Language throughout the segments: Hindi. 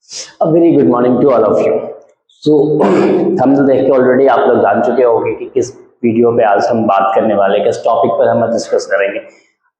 A very good morning to all of you. So thumbnail देख के ऑलरेडी आप लोग जान चुके होंगे कि किस वीडियो पे आज हम बात करने वाले हैं, किस टॉपिक पर हम डिस्कस करेंगे।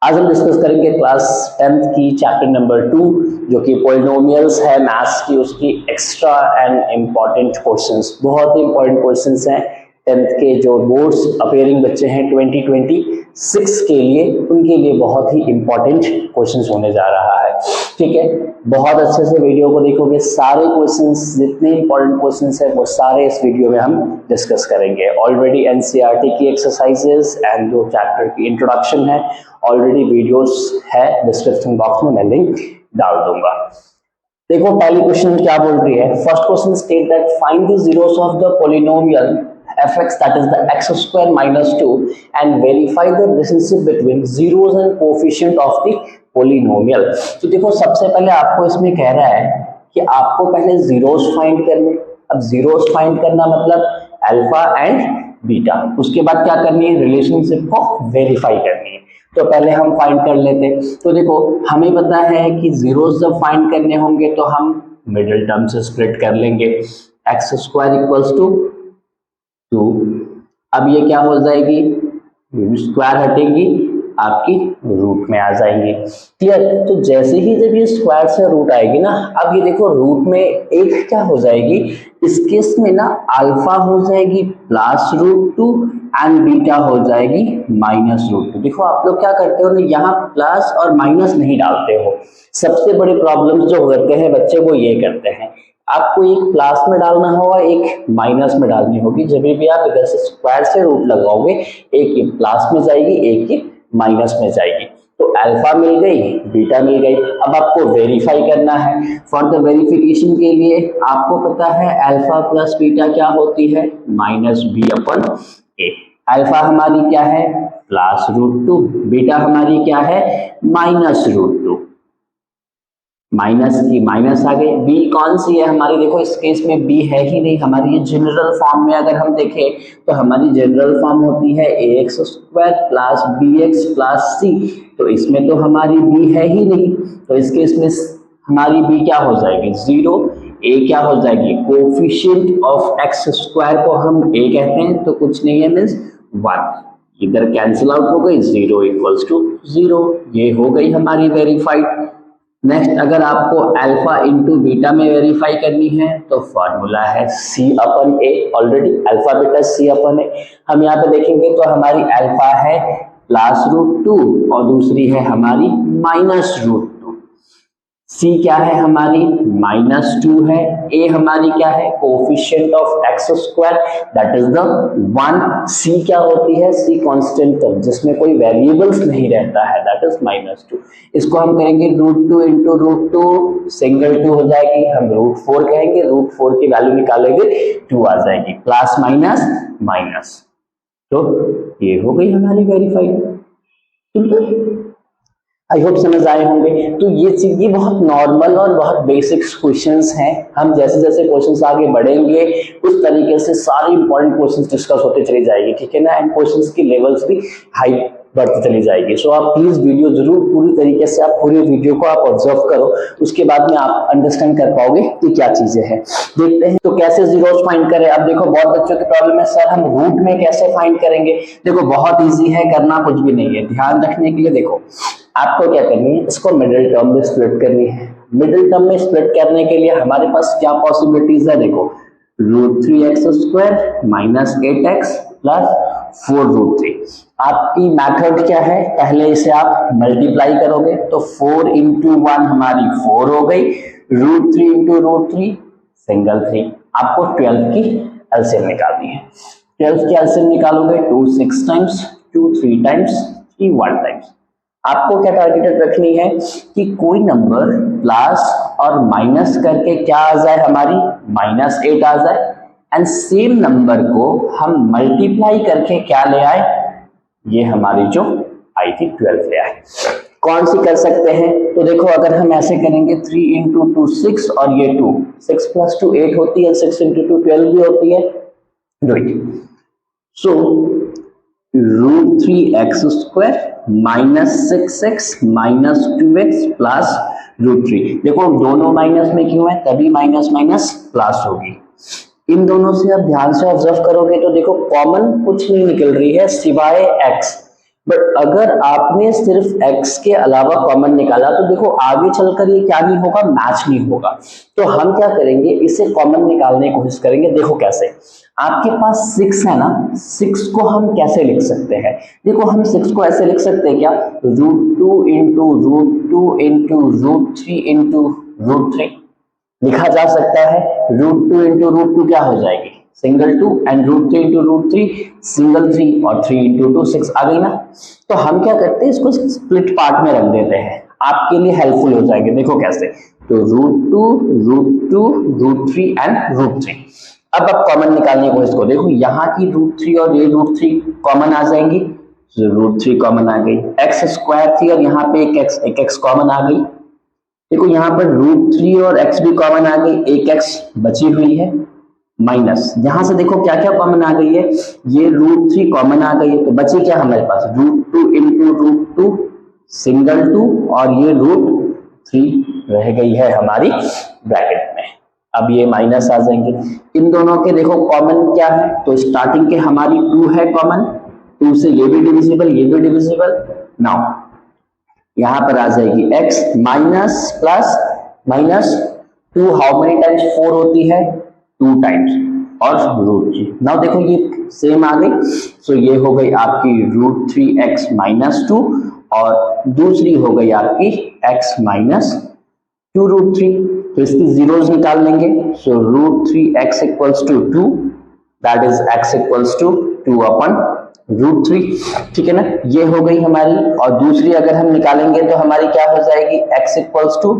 आज हम डिस्कस करेंगे क्लास 10th की चैप्टर नंबर 2 जो कि पॉलिनोमियल्स है मैथ्स की, उसकी एक्स्ट्रा एंड इम्पॉर्टेंट क्वेश्चंस, बहुत ही इंपॉर्टेंट क्वेश्चंस हैं 10th के जो बोर्ड्स अपेयरिंग बच्चे हैं 2026 के लिए, उनके लिए बहुत ही इंपॉर्टेंट क्वेश्चंस होने जा रहा है। ठीक है, बहुत अच्छे से वीडियो को देखोगे, सारे क्वेश्चंस जितने इंपॉर्टेंट क्वेश्चंस हैं वो सारे इस वीडियो में हम डिस्कस करेंगे। ऑलरेडी एनसीईआरटी की एक्सरसाइजेस एंड जो चैप्टर की इंट्रोडक्शन है ऑलरेडी वीडियोस है, डिस्क्रिप्शन बॉक्स में मैं लिंक डाल दूंगा। देखो पहली क्वेश्चन क्या बोल रही है। First question state that find the zeros of the polynomial fx that is the x square minus 2 and verify the relationship between zeros and coefficient of the polynomial। तो देखो सबसे पहले आपको इसमें कह रहा है कि आपको पहले जीरोस फाइंड करने। अब जीरोस फाइंड करना मतलब अल्फा एंड बीटा, उसके बाद क्या करनी है, रिलेशनशिप को वेरीफाई करनी है। तो पहले हम फाइंड कर लेते हैं। तो देखो हमें पता है कि जीरोस जब फाइंड करने होंगे तो हम मिडिल टर्म से स्प्लिट कर लेंगे, एक्स स्क्वायर इक्वल्स टू 2। अब ये क्या हो जाएगी, स्क्वायर हटेगी आपकी रूट में आ जाएंगी। क्लियर। तो जैसे ही जब ये स्क्वायर से रूट आएगी ना, अब ये देखो रूट में एक क्या हो जाएगी, इस केस में ना अल्फा हो जाएगी प्लस रूट 2 एंड बीटा हो जाएगी माइनस रूट 2। देखो आप लोग क्या करते हो ना, यहाँ प्लस और माइनस नहीं डालते हो। सबसे बड़े प्रॉब्लम जो करते हैं बच्चे वो ये करते हैं, आपको एक प्लस में डालना होगा, एक माइनस में डालनी होगी। जब भी आप इधर से स्क्वायर से रूट लगाओगे, एक ये प्लस में जाएगी, एक ये माइनस में जाएगी। तो अल्फा मिल गई, बीटा मिल गई। अब आपको वेरीफाई करना है। फॉर द वेरिफिकेशन के लिए आपको पता है अल्फा प्लस बीटा क्या होती है, माइनस बी अपन ए। अल्फा हमारी क्या है, प्लस रूट 2, बीटा हमारी क्या है, माइनस रूट 2। माइनस की माइनस आ गई। बी कौन सी है हमारी, देखो इस केस में बी है ही नहीं हमारी। ये जनरल फॉर्म में अगर हम देखें तो हमारी जनरल फॉर्म होती है a x square plus b x plus c. तो इसमें तो हमारी बी है ही नहीं, तो इस केस में हमारी बी क्या हो जाएगी, 0। ए क्या हो जाएगी, कोफिशिएंट ऑफ एक्स स्क्वायर को हम ए कहते हैं, तो कुछ नहीं है मीन्स 1। इधर कैंसिल आउट हो गई, 0 इक्वल्स टू 0। ये हो गई हमारी वेरीफाइड। नेक्स्ट अगर आपको अल्फा इंटू बीटा में वेरीफाई करनी है तो फॉर्मूला है सी अपन ए। Already alpha beta c upon ए। हम यहाँ पे देखेंगे तो हमारी अल्फा है प्लस रूट 2 और दूसरी है हमारी माइनस रूट 2। सी क्या है हमारी, माइनस 2 है। ए हमारी क्या है, coefficient of x square that is the 1। सी क्या होती है, सी कांस्टेंट टर्म जिसमें कोई वेरिएबल्स नहीं रहता है, दैट इज माइनस 2। इसको हम करेंगे रूट 2 इंटू रूट 2, सिंगल 2 हो जाएगी, हम रूट 4 कहेंगे, रूट 4 की वैल्यू निकालेंगे 2 आ जाएगी, प्लस माइनस माइनस। तो ये हो गई हमारी वेरीफाइड। आई होप समझ आए होंगे। तो ये बहुत नॉर्मल और बहुत बेसिक क्वेश्चंस हैं। हम जैसे जैसे क्वेश्चंस आगे बढ़ेंगे उस तरीके से सारे इंपॉर्टेंट क्वेश्चंस डिस्कस होते चले जाएंगे, ठीक है ना। एंड क्वेश्चंस की लेवल्स भी हाई बढ़ती चली जाएगी। सो आप प्लीज वीडियो जरूर पूरी तरीके से आप पूरी वीडियो को आप ऑब्जर्व करो, उसके बाद में आप अंडरस्टैंड कर पाओगे कि क्या चीजें हैं। देखते हैं तो कैसे जीरोस फाइंड करें। अब देखो बहुत बच्चों की प्रॉब्लम है, सर हम रूट में कैसे फाइंड करेंगे। देखो बहुत ईजी है, करना कुछ भी नहीं है। ध्यान रखने के लिए देखो आपको क्या करनी है, इसको मिडिल टर्म में स्प्लिट करनी है। मिडिल टर्म में स्प्लिट करने के लिए हमारे पास क्या पॉसिबिलिटीज है, देखो root 3x square minus 8x plus 4 root 3। आपकी मेथड क्या है, पहले इसे आप मल्टीप्लाई करोगे तो 4 इंटू 1 हमारी 4 हो गई, रूट 3 इंटू रूट 3 सिंगल 3। आपको 12 की एलसीएम निकालनी है। 12 की एलसीएम निकालोगे 2 6 टाइम्स, 2 3 टाइम्स, 3 1 टाइम्स। आपको क्या टारगेटेड रखनी है कि कोई नंबर प्लस और माइनस करके क्या आ जाए हमारी, -8 आ जाए। एंड सेम नंबर को हम मल्टीप्लाई करके क्या ले आए, ये हमारी जो आई थी 12 ले आए। कौन सी कर सकते हैं, तो देखो अगर हम ऐसे करेंगे 3 इंटू 2 6 और ये 2, 6 प्लस 2 8 होती है, 6 इंटू 2 12 भी होती है। सो √3x² minus 6x minus 2x plus √3। देखो दोनों माइनस में क्यों है, तभी माइनस माइनस प्लस होगी। इन दोनों से आप ध्यान से ऑब्जर्व करोगे तो देखो कॉमन कुछ नहीं निकल रही है सिवाय x। बट अगर आपने सिर्फ x के अलावा कॉमन निकाला तो देखो आगे चलकर ये क्या नहीं होगा, मैच नहीं होगा। तो हम क्या करेंगे, इसे कॉमन निकालने की कोशिश करेंगे। देखो कैसे, आपके पास 6 है ना, 6 को हम कैसे लिख सकते हैं, देखो हम 6 को ऐसे लिख सकते हैं क्या, √2 इंटू √2 इंटू √3 इंटू √3 लिखा जा सकता है। √2 इंटू √2 क्या हो जाएगी, सिंगल 2 एंड √3 इंटू √3 सिंगल 3 और 3 इंटू 2 6 आ गई ना। तो हम क्या करते हैं, इसको स्प्लिट पार्ट में रख देते हैं, आपके लिए हेल्पफुल हो जाएंगे। देखो कैसे, तो √2 √2 √3 एंड √3। अब आप कॉमन निकालने की कोशिश करो। देखो यहाँ की √3 और ये √3 कॉमन आ जाएंगी, √3 कॉमन आ गई, x² थी और यहाँ पे एक x कॉमन आ गई। देखो यहाँ पर √3 और x भी कॉमन आ गई, एक x बची हुई है माइनस, यहां से देखो क्या क्या कॉमन आ गई है, ये √3 कॉमन आ गई है, तो बची क्या हमारे पास, √2 इंटू √2 सिंगल 2 और ये √3 रह गई है हमारी ब्रैकेट में। अब ये माइनस आ जाएंगे, इन दोनों के देखो कॉमन क्या है, तो स्टार्टिंग के हमारी 2 है कॉमन, 2 से ये भी डिविजिबल ये भी डिविजिबल। नाउ यहां पर आ जाएगी x minus plus minus 2 how many times 4 होती है, 2 टाइम्स और √3। नाउ देखो ये सेम आ गई, सो ये हो गई आपकी √3x माइनस 2 और दूसरी हो गई आपकी x माइनस 2 √3। तो इसकी जीरोस निकाल लेंगे, so √3x equals to 2, that is x equals to 2 अपन √3। ठीक है ना, ये हो गई हमारी। और दूसरी अगर हम निकालेंगे तो हमारी क्या हो जाएगी, x इक्वल्स टू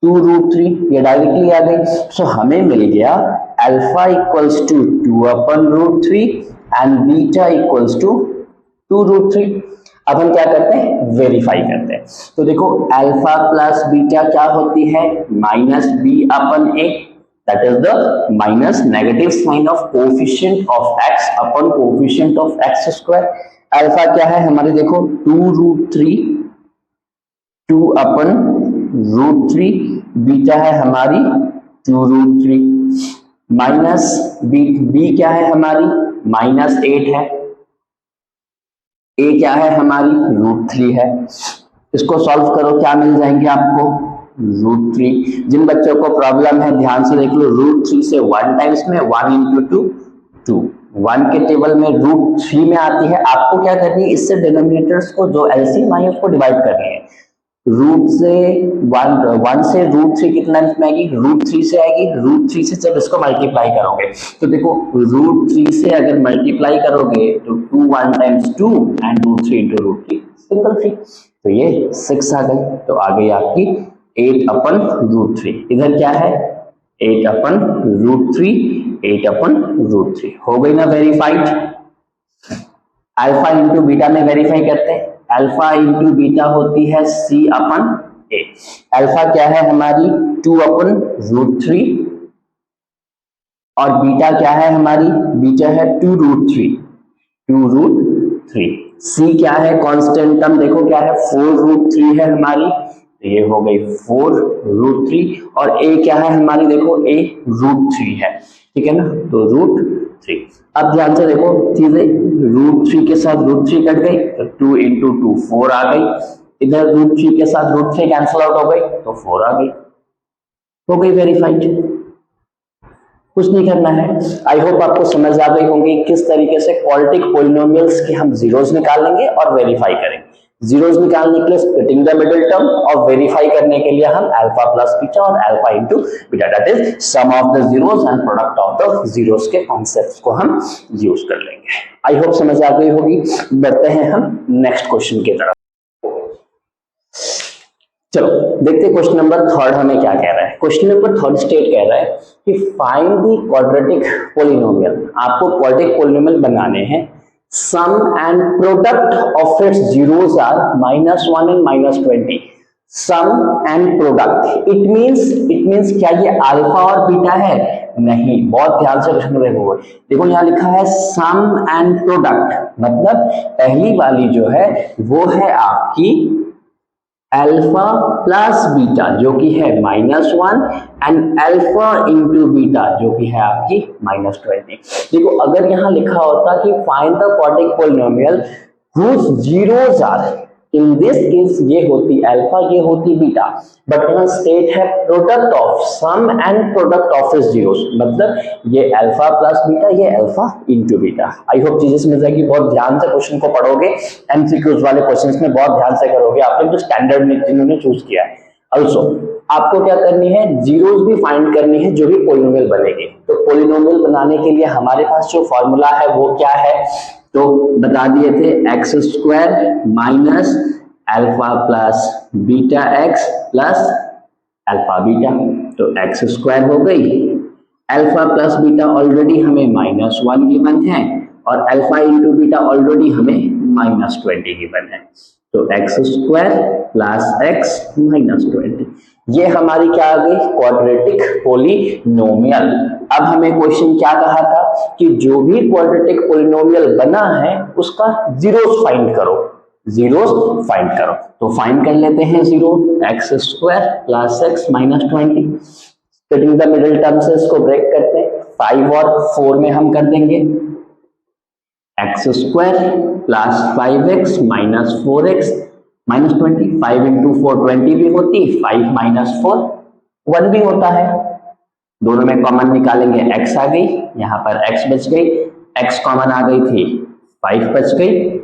2 √3, ये डायरेक्टली आ गई। सो हमें मिल गया अल्फा इक्वल्स टू 2 अपन √3 एंड बीटा इक्वल्स टू 2 √3। अब हम क्या करते हैं, वेरीफाई करते हैं। तो देखो अल्फा प्लस बीटा क्या होती है, माइनस बी अपन a, that is the minus negative sign of coefficient of x अपन कोफिशिएंट ऑफ x²। अल्फा क्या है हमारे, देखो 2 √3 2 अपन √3, बीटा है हमारी 2 √3 माइनस बी क्या है हमारी -8 है, ए क्या है हमारी √3 है। इसको सॉल्व करो, क्या मिल जाएंगे आपको, √3। जिन बच्चों को प्रॉब्लम है ध्यान से देख लो, √3 से 1 टाइम्स में 1 इंटू 2 2, 1 के टेबल में √3 में आती है। आपको क्या करनी है, इससे डिनोमिनेटर्स को जो एलसीएम आई उसको डिवाइड करनी है। √1 से √3 कितना में आएगी, √3 से आएगी, √3 से जब इसको मल्टीप्लाई करोगे तो देखो √3 से अगर मल्टीप्लाई करोगे तो 2 1 टाइम्स 2 एंड √3 इंटू √3 सिंगल 3, तो ये 6 आ गई। तो आ गई आपकी 8 अपन √3। इधर क्या है, 8 अपन √3 8 अपन √3 हो गई ना वेरीफाइड। अल्फा इंटू बीटा में वेरीफाई करते हैं, अल्फा इंटू बीटा होती है c अपन a। अल्फा क्या है हमारी 2 अपन √3 और बीटा क्या है हमारी, बीटा है 2 √3। c क्या है कांस्टेंट टर्म, देखो क्या है 4 √3 है हमारी, तो ये हो गई 4 √3 और a क्या है हमारी, देखो a √3 है, ठीक है ना, तो √3। अब ध्यान से देखो चीजें, √3 के साथ √3 कट गई तो 2 इंटू 2 4 आ गई, इधर √3 के साथ √3 कैंसिल आउट हो गई तो 4 आ गई, हो गई वेरीफाइड। कुछ नहीं करना है। आई होप आपको समझ आ गई होंगी किस तरीके से क्वाड्रेटिक पॉलिनोमियल्स के हम जीरोस निकालेंगे और वेरीफाई करेंगे। जीरोस निकालने के लिए स्प्लिटिंग द मिडिल टर्म और वेरीफाई करने के लिए हम अल्फा प्लस बीटा और alpha into beta, that is sum of the zeros and product of the zeros के कॉन्सेप्ट्स को हम यूज कर लेंगे। आई होप समझ आ गई होगी। बढ़ते हैं हम नेक्स्ट क्वेश्चन की तरफ। चलो देखते हैं क्वेश्चन नंबर 3 हमें क्या कह रहा है। क्वेश्चन नंबर 3 स्टेट कह रहा है कि फाइंड द क्वाड्रेटिक पॉलिनोमियल। आपको क्वाड्रेटिक पॉलिनोमियल बनाने हैं, sum and product of its zeros are -1 and -20। Sum and product. It means क्या ये अल्फा और बीटा है? नहीं, बहुत ध्यान से क्वेश्चन देखो। देखो यहाँ लिखा है सम एंड प्रोडक्ट, मतलब पहली वाली जो है वो है आपकी अल्फा प्लस बीटा जो कि है -1 एंड अल्फा इंटू बीटा जो कि है आपकी -20। देखो अगर यहाँ लिखा होता कि find the quadratic polynomial whose zeros are, in this case ये होती अल्फा, ये होती बीटा, बट यहाँ स्टेट है product of sum and product of is zeros, मतलब ये अल्फा प्लस बीटा, ये alpha into beta. I hope चीजें समझ आएगी। बहुत ध्यान से क्वेश्चन को पढ़ोगे, एमसीक्यूज वाले क्वेश्चंस में बहुत ध्यान से करोगे आप लोग जो स्टैंडर्ड में जिन्होंने चूज किया है। ऑल्सो आपको क्या करनी है, जीरोस भी फाइंड करनी है जो भी पॉलिनोमियल बनेंगे। तो पॉलिनोमियल बनाने के लिए हमारे पास जो फॉर्मूला है वो क्या है, तो बता दिए थे x square minus alpha plus beta x plus alpha beta. तो एक्स स्क्वायर हो गई, अल्फा प्लस बीटा ऑलरेडी हमें -1 गिवन है और अल्फा इंटू बीटा ऑलरेडी हमें -20 गिवन है। तो एक्स स्क्वायर प्लस एक्स -20, ये हमारी क्या आ गई, क्वाड्रेटिक पॉलिनोमियल। अब हमें क्वेश्चन क्या कहा था कि जो भी क्वाड्रेटिक पॉलिनोमियल बना है उसका जीरोस फाइंड करो, जीरोस फाइंड करो। तो फाइंड कर लेते हैं zero, x square plus x -20, splitting the middle term से इसको ब्रेक करते हैं, 5 और 4 में हम कर देंगे x square plus 5x minus 4x -20, 5 into 4 20 भी होती, 5 - 4 1 भी होता है। दोनों में कॉमन निकालेंगे, x आ गई, यहाँ पर x बच गई, x कॉमन आ गई थी, 5 बच गई।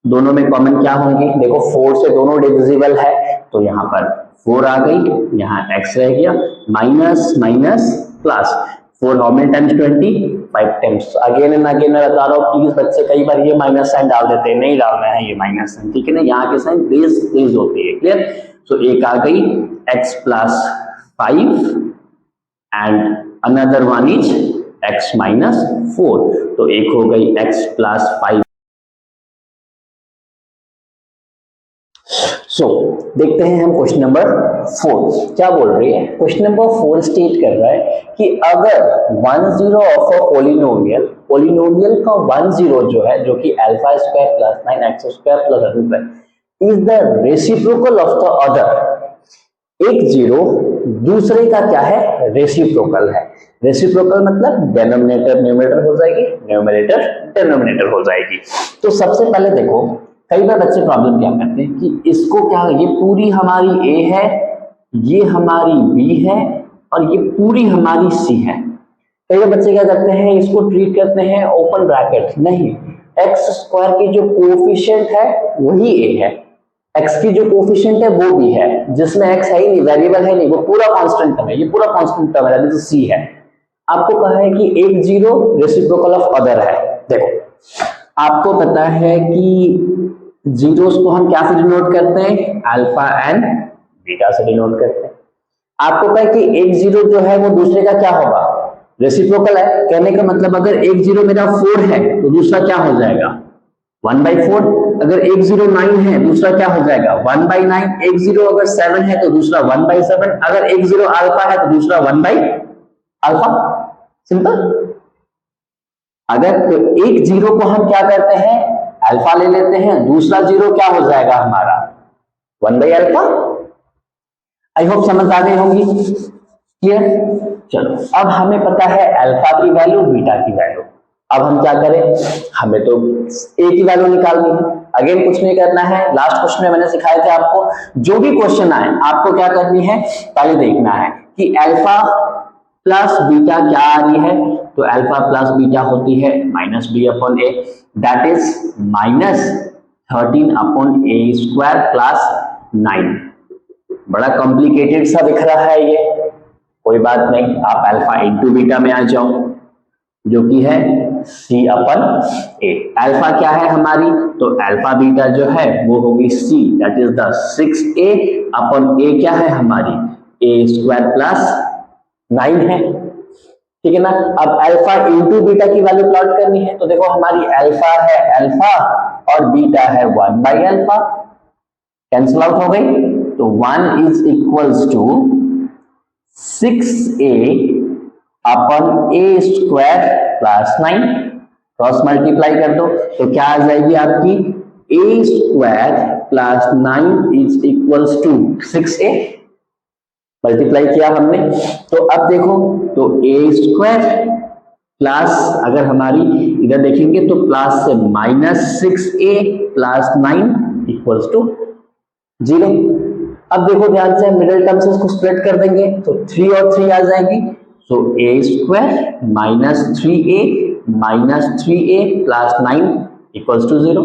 दोनों में कॉमन क्या होंगे, देखो 4 से दोनों डिविजिबल है तो यहाँ पर 4 आ गई, यहाँ x रह गया, minus minus plus, 4 how many times 20, 5 times. Again and again मैं बता रहा हूँ, प्लीज बच्चे कई बार ये माइनस साइन डाल देते हैं, नहीं डालना है ये माइनस साइन, ठीक है ना, यहाँ के साइन बेस होती है, क्लियर। सो एक आ गई x plus 5 and another one is x -4, तो एक हो गई x प्लस 5। सो देखते हैं हम क्वेश्चन नंबर 4 क्या बोल रही है। क्वेश्चन नंबर 4 स्टेट कर रहा है कि अगर 10 ऑफ अ पॉलिनोमियल का 10 जो है, जो कि alpha square plus 9x square plus alpha is the reciprocal of the other. एक जीरो दूसरे का क्या है, रेसिप्रोकल है। रेसिप्रोकल मतलब डेनोमिनेटर न्यूमरेटर हो जाएगी, न्यूमरेटर डेनोमिनेटर हो जाएगी। तो सबसे पहले देखो, कई बार बच्चे प्रॉब्लम क्या करते हैं कि इसको क्या, ये पूरी हमारी a है, ये हमारी b है और ये पूरी हमारी c है। कई बार बच्चे क्या करते हैं, इसको ट्रीट करते हैं ओपन ब्रैकेट, नहीं, एक्स स्क्वायर की जो कोएफिशिएंट है वही a है, x की जो कोएफिशिएंट है वो b है, जिसमें x है ही नहीं, वेरिएबल है नहीं, वो पूरा कांस्टेंट टर्म है, ये पूरा कांस्टेंट टर्म है, दैट इज c है। आपको कहा है कि एक जीरो रेसिप्रोकल ऑफ अदर है। देखो आपको पता है कि जीरोस को हम क्या से डिनोट करते हैं, अल्फा एंड बीटा से डिनोट करते हैं। आपको कहा कि एक जीरो जो है वो दूसरे का क्या होगा, रेसिप्रोकल है। कहने का मतलब अगर एक जीरो मेरा 4 है तो दूसरा क्या हो जाएगा, 1/4। अगर एक जीरो 9 है दूसरा क्या हो जाएगा, 1/9। एक जीरो अगर 7 है तो दूसरा 1/7। अगर एक जीरो अल्फा है तो दूसरा 1/अल्फा। सिंपल। अगर तो एक जीरो को हम क्या करते हैं, अल्फा ले लेते हैं, दूसरा जीरो क्या हो जाएगा हमारा, 1/अल्फा। आई होप समझ आ गई होगी, क्लियर। चलो अब हमें पता है अल्फा की वैल्यू, बीटा की वैल्यू। अब हम क्या करें, हमें तो ए की वैल्यू निकालनी है। अगेन कुछ नहीं करना है, लास्ट क्वेश्चन में मैंने सिखाया था आपको, जो भी क्वेश्चन आए आपको क्या करनी है, पहले देखना है कि अल्फा प्लस बीटा क्या आ रही है। तो अल्फा प्लस बीटा होती है -b/a, that is -13/a² plus 9। बड़ा कॉम्प्लिकेटेड सा दिख रहा है ये, कोई बात नहीं, आप अल्फा इंटू बीटा में आ जाओ, जो कि है c/a। अल्फा क्या है हमारी, तो अल्फा बीटा जो है वो होगी c, that is the 6a/a क्या है हमारी, a² प्लस 9 है, ठीक है ना। अब अल्फा इंटू बीटा की वैल्यू प्लॉट करनी है, तो देखो हमारी अल्फा है अल्फा और बीटा है 1/अल्फा, कैंसिल आउट हो गई। तो 1 इज इक्वल्स टू 6a अपन a square plus 9, cross multiply कर दो तो क्या आ जाएगी आपकी a square plus 9 is equals to 6a, multiply किया हमने। तो अब देखो तो a स्क्वायर प्लस, अगर हमारी इधर देखेंगे तो प्लस से -6a प्लस 9 इक्वल्स टू 0। अब देखो ध्यान से मिडिल टर्म से इसको स्प्लिट कर देंगे तो 3 और 3 आ जाएगी, so a square -3a plus 9 equals to 0।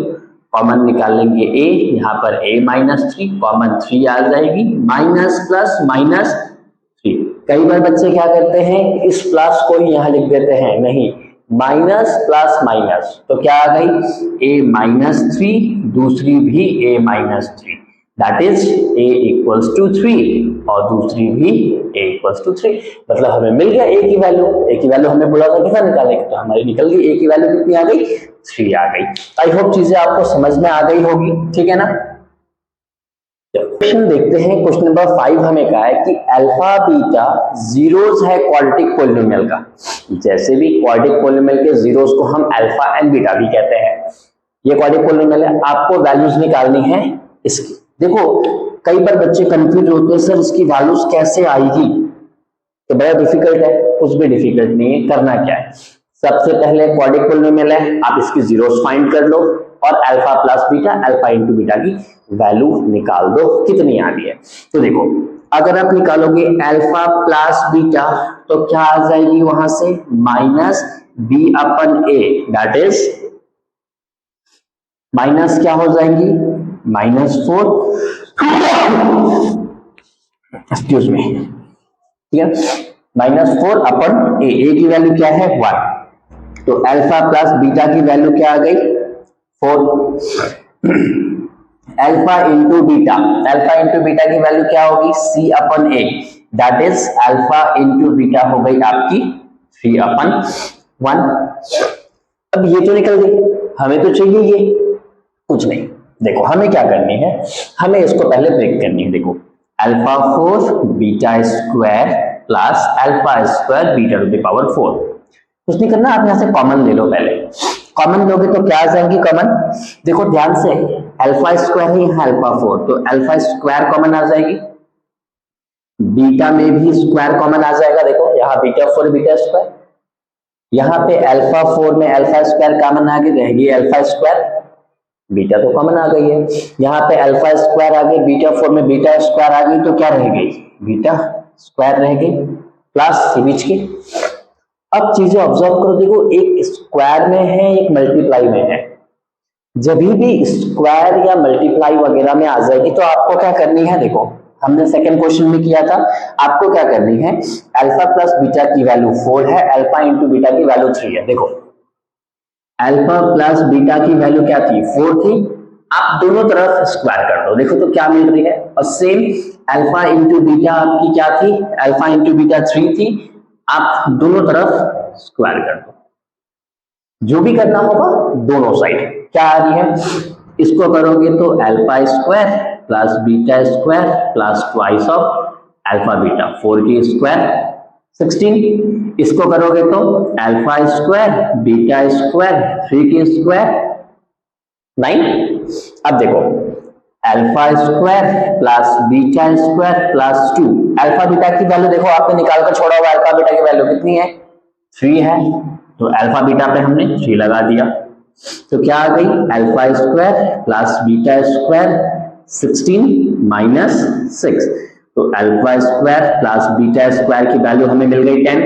Common निकाल लेंगे a, यहाँ पर a -3 कॉमन 3 आ जाएगी, माइनस प्लस -3। कई बार बच्चे क्या करते हैं इस प्लस को ही यहाँ लिख देते हैं, नहीं, माइनस प्लस माइनस, तो क्या आ गई a -3, दूसरी भी a -3, that is a equals to 3 और दूसरी भी a इक्वल्स टू 3। मतलब हमें मिल गया a की वैल्यू। a की वैल्यू हमें बोला था कितना निकालने की, तो हमारी निकल गई a की वैल्यू कितनी आ गई, 3 आ गई। आई होप चीजें आपको समझ में आ गई होगी, ठीक है ना। क्वेश्चन देखते हैं, क्वेश्चन नंबर 5 हमें कहा है कि अल्फा बीटा जीरोस है क्वाड्रेटिक पॉलिनोमियल का। जैसे भी क्वाड्रेटिक पॉलिनोमियल के जीरोस को हम अल्फा एंड बीटा भी कहते हैं। ये क्वाड्रेटिक पॉलिनोमियल है, आपको वैल्यूज निकालनी है इसकी। देखो कई बार बच्चे कंफ्यूज होते हैं, सर इसकी वैल्यूज कैसे आएगी, तो बड़ा डिफिकल्ट है। कुछ भी डिफिकल्ट नहीं है, करना क्या है, सबसे पहले क्वाड्रेटिक पॉलिनोमियल है, आप इसकी जीरोस फाइंड कर लो और alpha plus beta, alpha into beta की वैल्यू निकाल दो कितनी आ रही है। तो देखो अगर आप निकालोगे अल्फा प्लस बीटा तो क्या आ जाएगी वहां से -b/a, दैट इज माइनस क्या हो जाएंगी -4, एक्सक्यूज मी, ठीक है, -4/a। की वैल्यू क्या है 1, तो अल्फा प्लस बीटा की वैल्यू क्या आ गई 4। Alpha into beta, alpha into beta की वैल्यू क्या होगी c/a, that is alpha into beta हो गई आपकी 3/1। अब ये तो निकल गई, हमें तो चाहिए ये, कुछ नहीं। देखो हमें क्या करनी है, हमें इसको पहले ब्रेक करनी है। देखो alpha 4 beta square plus alpha square beta two the power 4, कुछ नहीं करना, आप यहां से कॉमन ले लो। पहले कॉमन लोगे तो क्या आ जाएंगी कॉमन, देखो ध्यान से, अल्फा स्क्वायर है यहाँ अल्फा 4, तो अल्फा स्क्वायर कॉमन आ जाएगी, बीटा में भी स्क्वायर कॉमन आ जाएगा। देखो यहाँ बीटा 4 बीटा स्क्वायर, यहाँ पे अल्फा 4 में अल्फा स्क्वायर कॉमन आ गई, रहेगी अल्फा स्क्वायर, बीटा तो कॉमन आ गई है। यहाँ पे अल्फा स्क्वायर आ गई, बीटा 4 में बीटा स्क्वायर आ गई, तो क्या रह गई बीटा स्क्वायर रह गई प्लस बीच की। अब चीजें ऑब्जर्व करो, देखो एक स्क्वायर में है एक मल्टीप्लाई में है, जब भी स्क्वायर या मल्टीप्लाई वगैरह में आ जाएगी तो आपको क्या करनी है, देखो हमने सेकंड क्वेश्चन में किया था, आपको क्या करनी है, अल्फा प्लस बीटा की वैल्यू 4 है, अल्फा इंटू बीटा की वैल्यू 3 है। देखो अल्फा प्लस बीटा की वैल्यू क्या थी 4 थी, आप दोनों तरफ स्क्वायर कर दो, देखो तो क्या मिल रही है। और सेम अल्फा इंटू बीटा आपकी क्या थी, अल्फा इंटू बीटा 3 थी, आप दोनों तरफ स्क्वायर कर दो, जो भी करना होगा दोनों साइड। क्या आ रही है, इसको करोगे तो alpha square plus beta square plus twice of alpha beta, 4 की स्क्वायर 16, इसको करोगे तो अल्फा स्क्वायर बीटा स्क्वायर 3 की स्क्वायर 9। अब देखो alpha square plus beta square plus 2, alpha beta की वैल्यू देखो आपने निकाल कर छोड़ा हुआ, अल्फा बीटा की वैल्यू कितनी है 3 है, तो अल्फा बीटा पे हमने 3 लगा दिया, तो क्या आ गई alpha square plus beta square 16 minus 6, तो alpha square plus beta square की वैल्यू हमें मिल गई 10।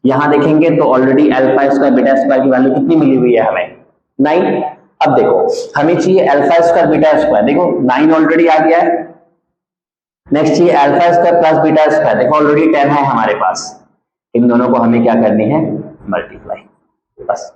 यहां देखेंगे तो already alpha square beta square की वैल्यू कितनी मिली हुई है हमें 9। अब देखो हमें चाहिए अल्फा स्क्वायर बीटा स्क्वायर, देखो 9 ऑलरेडी आ गया है, नेक्स्ट चाहिए alpha square plus beta square, देखो ऑलरेडी 10 है हमारे पास, इन दोनों को हमें क्या करनी है मल्टीप्लाई, बस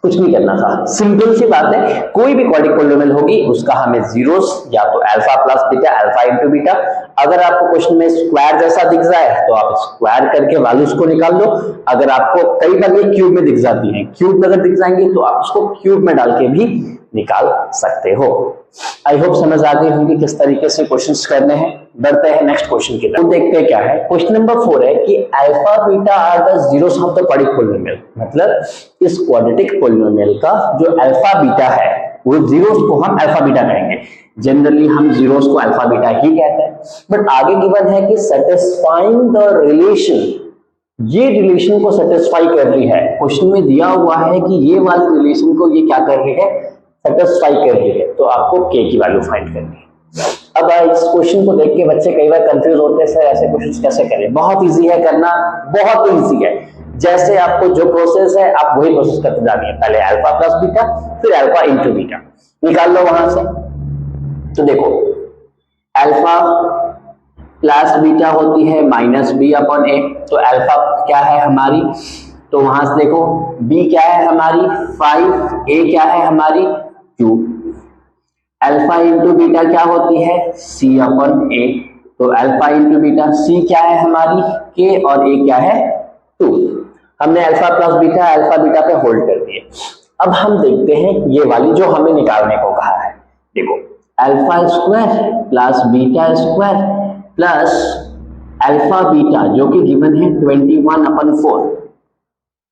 कुछ नहीं करना था, सिंपल सी बात है। कोई भी क्वाड्रेटिक पॉलिनोमियल होगी उसका हमें जीरोस या तो alpha plus beta, alpha into beta, अगर आपको क्वेश्चन में स्क्वायर जैसा दिख जाए तो आप स्क्वायर करके वैल्यूज को निकाल दो, अगर आपको कई बार ये क्यूब में दिख जाती है, क्यूब में अगर दिख जाएंगे तो आप उसको क्यूब में डाल के भी निकाल सकते हो। आई होप समझ आ गई होंगी किस तरीके से क्वेश्चंस करने हैं। बढ़ते हैं नेक्स्ट क्वेश्चन की तरफ। तो देखते हैं क्या है। क्वेश्चन नंबर 4 है कि alpha beta are the zeros of the quadratic polynomial, मतलब इस क्वाड्रेटिक पोलिनोमियल का जो अल्फा बीटा है वो जीरोस को हम अल्फा बीटा कहेंगे। जनरली हम जीरोस को अल्फा बीटा ही कहते हैं, बट आगे गिवन है कि सेटिस्फाइंग द रिलेशन, ये रिलेशन को सेटिस्फाई कर रही है। क्वेश्चन में दिया हुआ है कि ये वाली रिलेशन को ये क्या कर रही है, सेटिस्फाई कर रही है, तो आपको k की वैल्यू फाइंड करनी है। अब इस क्वेश्चन को देख के बच्चे कई बार कंफ्यूज होते हैं, सर ऐसे क्वेश्चन कैसे करें। बहुत इजी है करना, बहुत इजी है। जैसे आपको जो प्रोसेस है आप वही प्रोसेस करते जानिए। पहले अल्फा प्लस बीटा, फिर अल्फा इंटू बीटा निकाल लो वहां से। तो देखो अल्फा प्लस बीटा होती है माइनस बी अपॉन ए, तो अल्फा क्या है हमारी, तो वहां से देखो बी क्या है हमारी 5, ए क्या है हमारी 2, अल्फा इंटू बीटा क्या होती है सी अपॉन ए, तो अल्फा इंटू बीटा सी क्या है हमारी के और ए क्या है 2। हमने अल्फा प्लस बीटा पे होल्ड कर दिए। अब हम देखते हैं ये वाली जो हमें निकालने को कहा है। देखो alpha square plus beta square plus alpha beta जो कि गिवन है 21/4।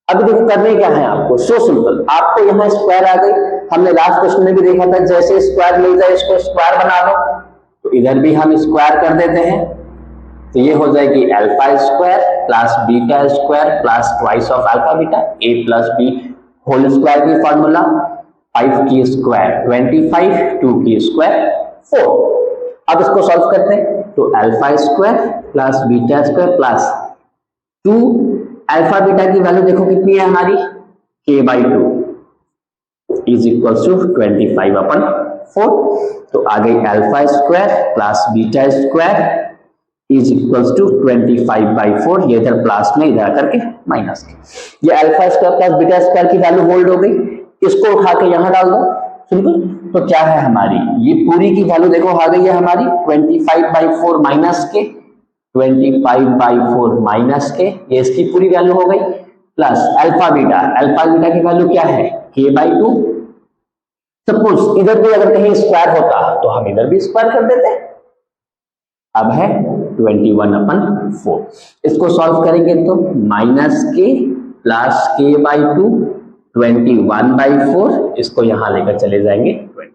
अब देखो करने क्या है आपको, सो सिंपल। आपको यहाँ स्क्वायर आ गई, हमने लास्ट क्वेश्चन में भी देखा था, जैसे स्क्वायर मिल जाए इसको स्क्वायर बना दो, तो इधर भी हम स्क्वायर कर देते हैं, तो ये हो जाएगी alpha square plus beta square plus twice of alpha beta, a plus b whole square की फॉर्मूला 5 की स्क्वायर 25, 2 की स्क्वायर 4। अब इसको सॉल्व करते हैं, तो alpha square plus beta square plus 2 alpha beta की वैल्यू देखो कितनी है हमारी k/2 इज इक्वल टू 25/4। तो आ गई alpha square plus beta square is equal to 25/4। ये इधर प्लस में इधर करके माइनस के, ये alpha square plus beta square की वैल्यू होल्ड हो गई। इसको उठा के यहां डाल दो, सिंपल। तो क्या है हमारी ये पूरी की वैल्यू देखो आ गई है हमारी 25/4 माइनस के, 25/4 माइनस के, ये इसकी पूरी वैल्यू हो गई, प्लस अल्फा बीटा की वैल्यू क्या है k/2। सपोज इधर भी अगर कहीं स्क्वायर होता तो हम इधर भी स्क्वायर कर देते। अब है 21/4। इसको सॉल्व करेंगे तो माइनस के प्लस k/2 21/4, इसको यहां लेकर चले जाएंगे 20।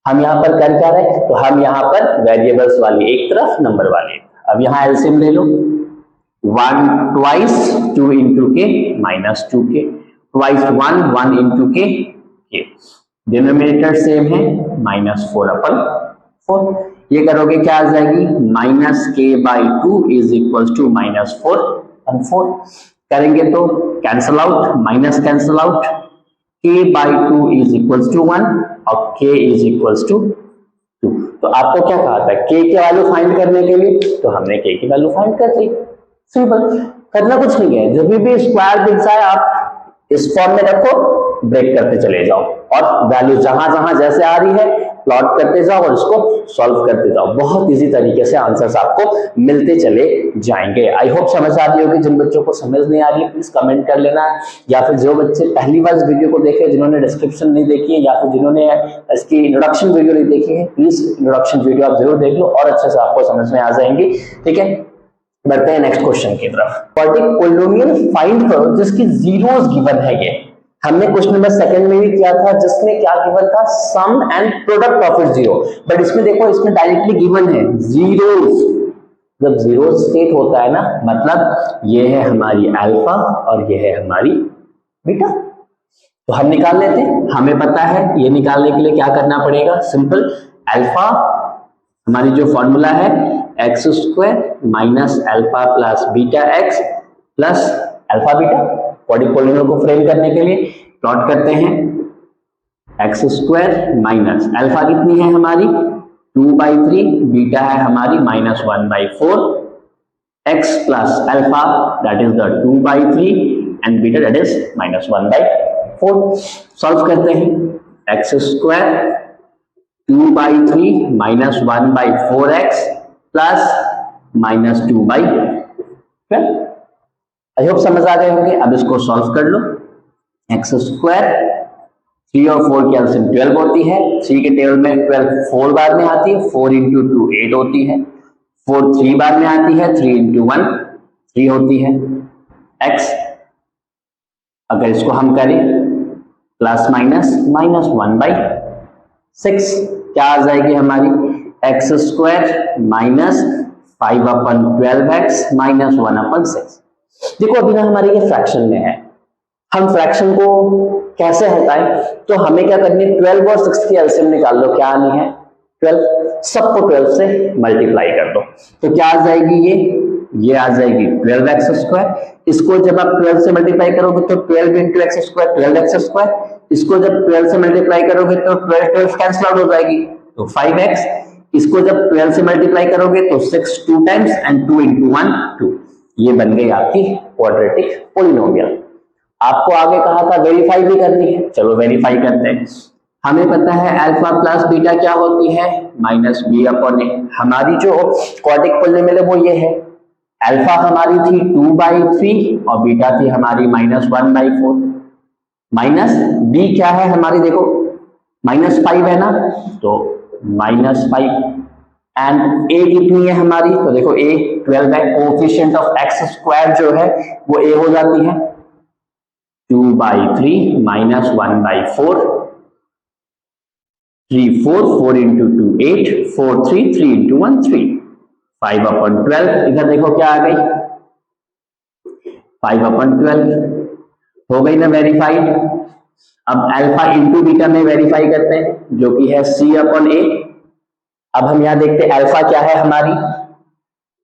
हम यहां पर कर क्या रहे, तो हम यहां पर वेरिएबल्स वाली एक तरफ, नंबर वाली एक। अब यहां एलसीएम ले लो, 1 ट्वाइस 2 इंटू के माइनस 2k, ट्वाइस 1 इंटू के, डिनोमिनेटर सेम है -4/4। ये करोगे क्या आ जाएगी -k/2 इज इक्वल टू -4/4। करेंगे तो cancel out, minus cancel out, k/2 is equal to 1 और k इज इक्वल टू 2। तो आपको क्या कहा था k की वैल्यू फाइंड करने के लिए, तो हमने k की वैल्यू फाइंड कर ली। सिंपल, करना कुछ नहीं है। जब भी स्क्वायर दिख जाए आप इस फॉर्म में रखो, ब्रेक करते चले जाओ और वैल्यू जहां जहां जैसे आ रही है प्लॉट करते जाओ और इसको सॉल्व करते जाओ। बहुत इजी तरीके से आंसर्स आपको मिलते चले जाएंगे। आई होप समझ आ रही होगी। जिन बच्चों को समझ नहीं आ रही है प्लीज कमेंट कर लेना, या फिर जो बच्चे पहली बार इस वीडियो को देखे, जिन्होंने डिस्क्रिप्शन नहीं देखी है या फिर जिन्होंने इसकी इंट्रोडक्शन वीडियो नहीं देखी है, प्लीज इंट्रोडक्शन वीडियो आप जरूर देख लो और अच्छे से आपको समझ में आ जाएंगी। ठीक है, बढ़ते हैं नेक्स्ट क्वेश्चन की तरफ। क्वाड्रेटिक पोलिनोमियल फाइंड करो जिसकी जीरोस गिवन है। ये हमने क्वेश्चन नंबर सेकंड में भी किया था, जिसमें क्या गिवन था sum and product of it zero, but इसमें देखो इसमें डायरेक्टली गिवन है जीरोस। जब जीरो स्टेट होता है ना, मतलब ये है हमारी अल्फा और ये है हमारी बीटा, तो हम निकाल लेते हैं। हमें पता है ये निकालने के लिए क्या करना पड़ेगा, सिंपल। अल्फा हमारी जो फॉर्मूला है x square minus alpha plus beta x plus alpha beta. Quadratic polynomial को फ्रेम करने के लिए प्लॉट करते हैं, एक्स स्क्वायर माइनस अल्फा कितनी है हमारी 2/3, बीटा है हमारी -1/4, x plus alpha that is the 2/3 and beta that is -1/4। Solve करते हैं, एक्स स्क्वायर 2/3 -1/4x प्लस -2/12। आई होप समझ आ गए होंगे। अब इसको सॉल्व कर लो, एक्स स्क्वायर 3 और 4 की एलसीएम 12 होती है। 3 के टेबल में 12 4 बार में आती है, 4 इंटू 2 8 होती है। 4 3 बार में आती है, 3 इंटू 1 3 होती है। x अगर इसको हम करें प्लस माइनस -1/6 क्या आ जाएगी हमारी, x square minus 5/12x minus 1/6। देखो अभी ना हमारी ये फ्रैक्शन में है, हम फ्रैक्शन को कैसे हटाएं, तो हमें क्या करनी है, 12 और 6 की एलसीएम निकाल लो। क्या आनी है 12, सबको 12 से मल्टीप्लाई कर दो तो क्या आ जाएगी, ये आ जाएगी 12x स्क्वायर। इसको जब आप 12 से मल्टीप्लाई करोगे तो 12 into x square 12x square. इसको जब 12 से मल्टीप्लाई करोगे तो 12 कैंसिल आउट हो जाएगी तो 5x। इसको जब 12 से मल्टीप्लाई करोगे तो 6 2 टाइम्स एंड 2 इंटू 1 2। ये बन गई आपकी क्वाड्रेटिक पोलिनोमियल। आपको आगे कहा था वेरीफाई भी करनी है, चलो वेरीफाई करते हैं। हमें पता है अल्फा प्लस बीटा क्या होती है, -b/a। हमारी जो क्वाड्रेटिक पोलिनोमियल है वो ये है, अल्फा हमारी थी 2/3 और बीटा थी हमारी -1/4। माइनस b क्या है हमारी, देखो -5 है ना, तो -5 एंड a कितनी है हमारी, तो देखो a 12 है। कोएफिशिएंट ऑफ x स्क्वायर जो है वो a हो जाती है 2/3 -1/4 3 4 4 इंटू 2 8 4 3 3 इंटू 1 3 5/12। इधर देखो क्या आ गई 5/12 हो गई ना वेरीफाइड। अब अल्फा इंटू बीटा में वेरीफाई करते हैं जो कि है c/a। अब हम यहां देखते हैं अल्फा क्या है हमारी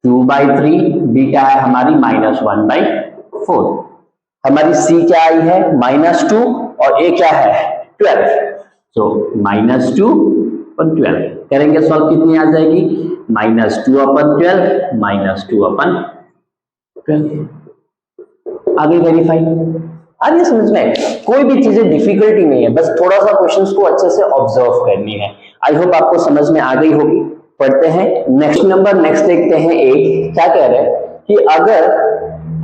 2/3, बीटा है हमारी -1/4। हमारी c क्या आई है -2 और a क्या है 12, तो -2 और 12 करेंगे सॉल्व, कितनी आ जाएगी -2/12 -2/12। आगे वेरीफाई आ रही है समझ में, कोई भी चीजें डिफिकल्टी नहीं है, बस थोड़ा सा क्वेश्चंस को अच्छे से ऑब्जर्व करनी है। आई होप आपको समझ में आ गई होगी। पढ़ते हैं नेक्स्ट नंबर, नेक्स्ट देखते हैं 8। क्या कह रहे हैं कि अगर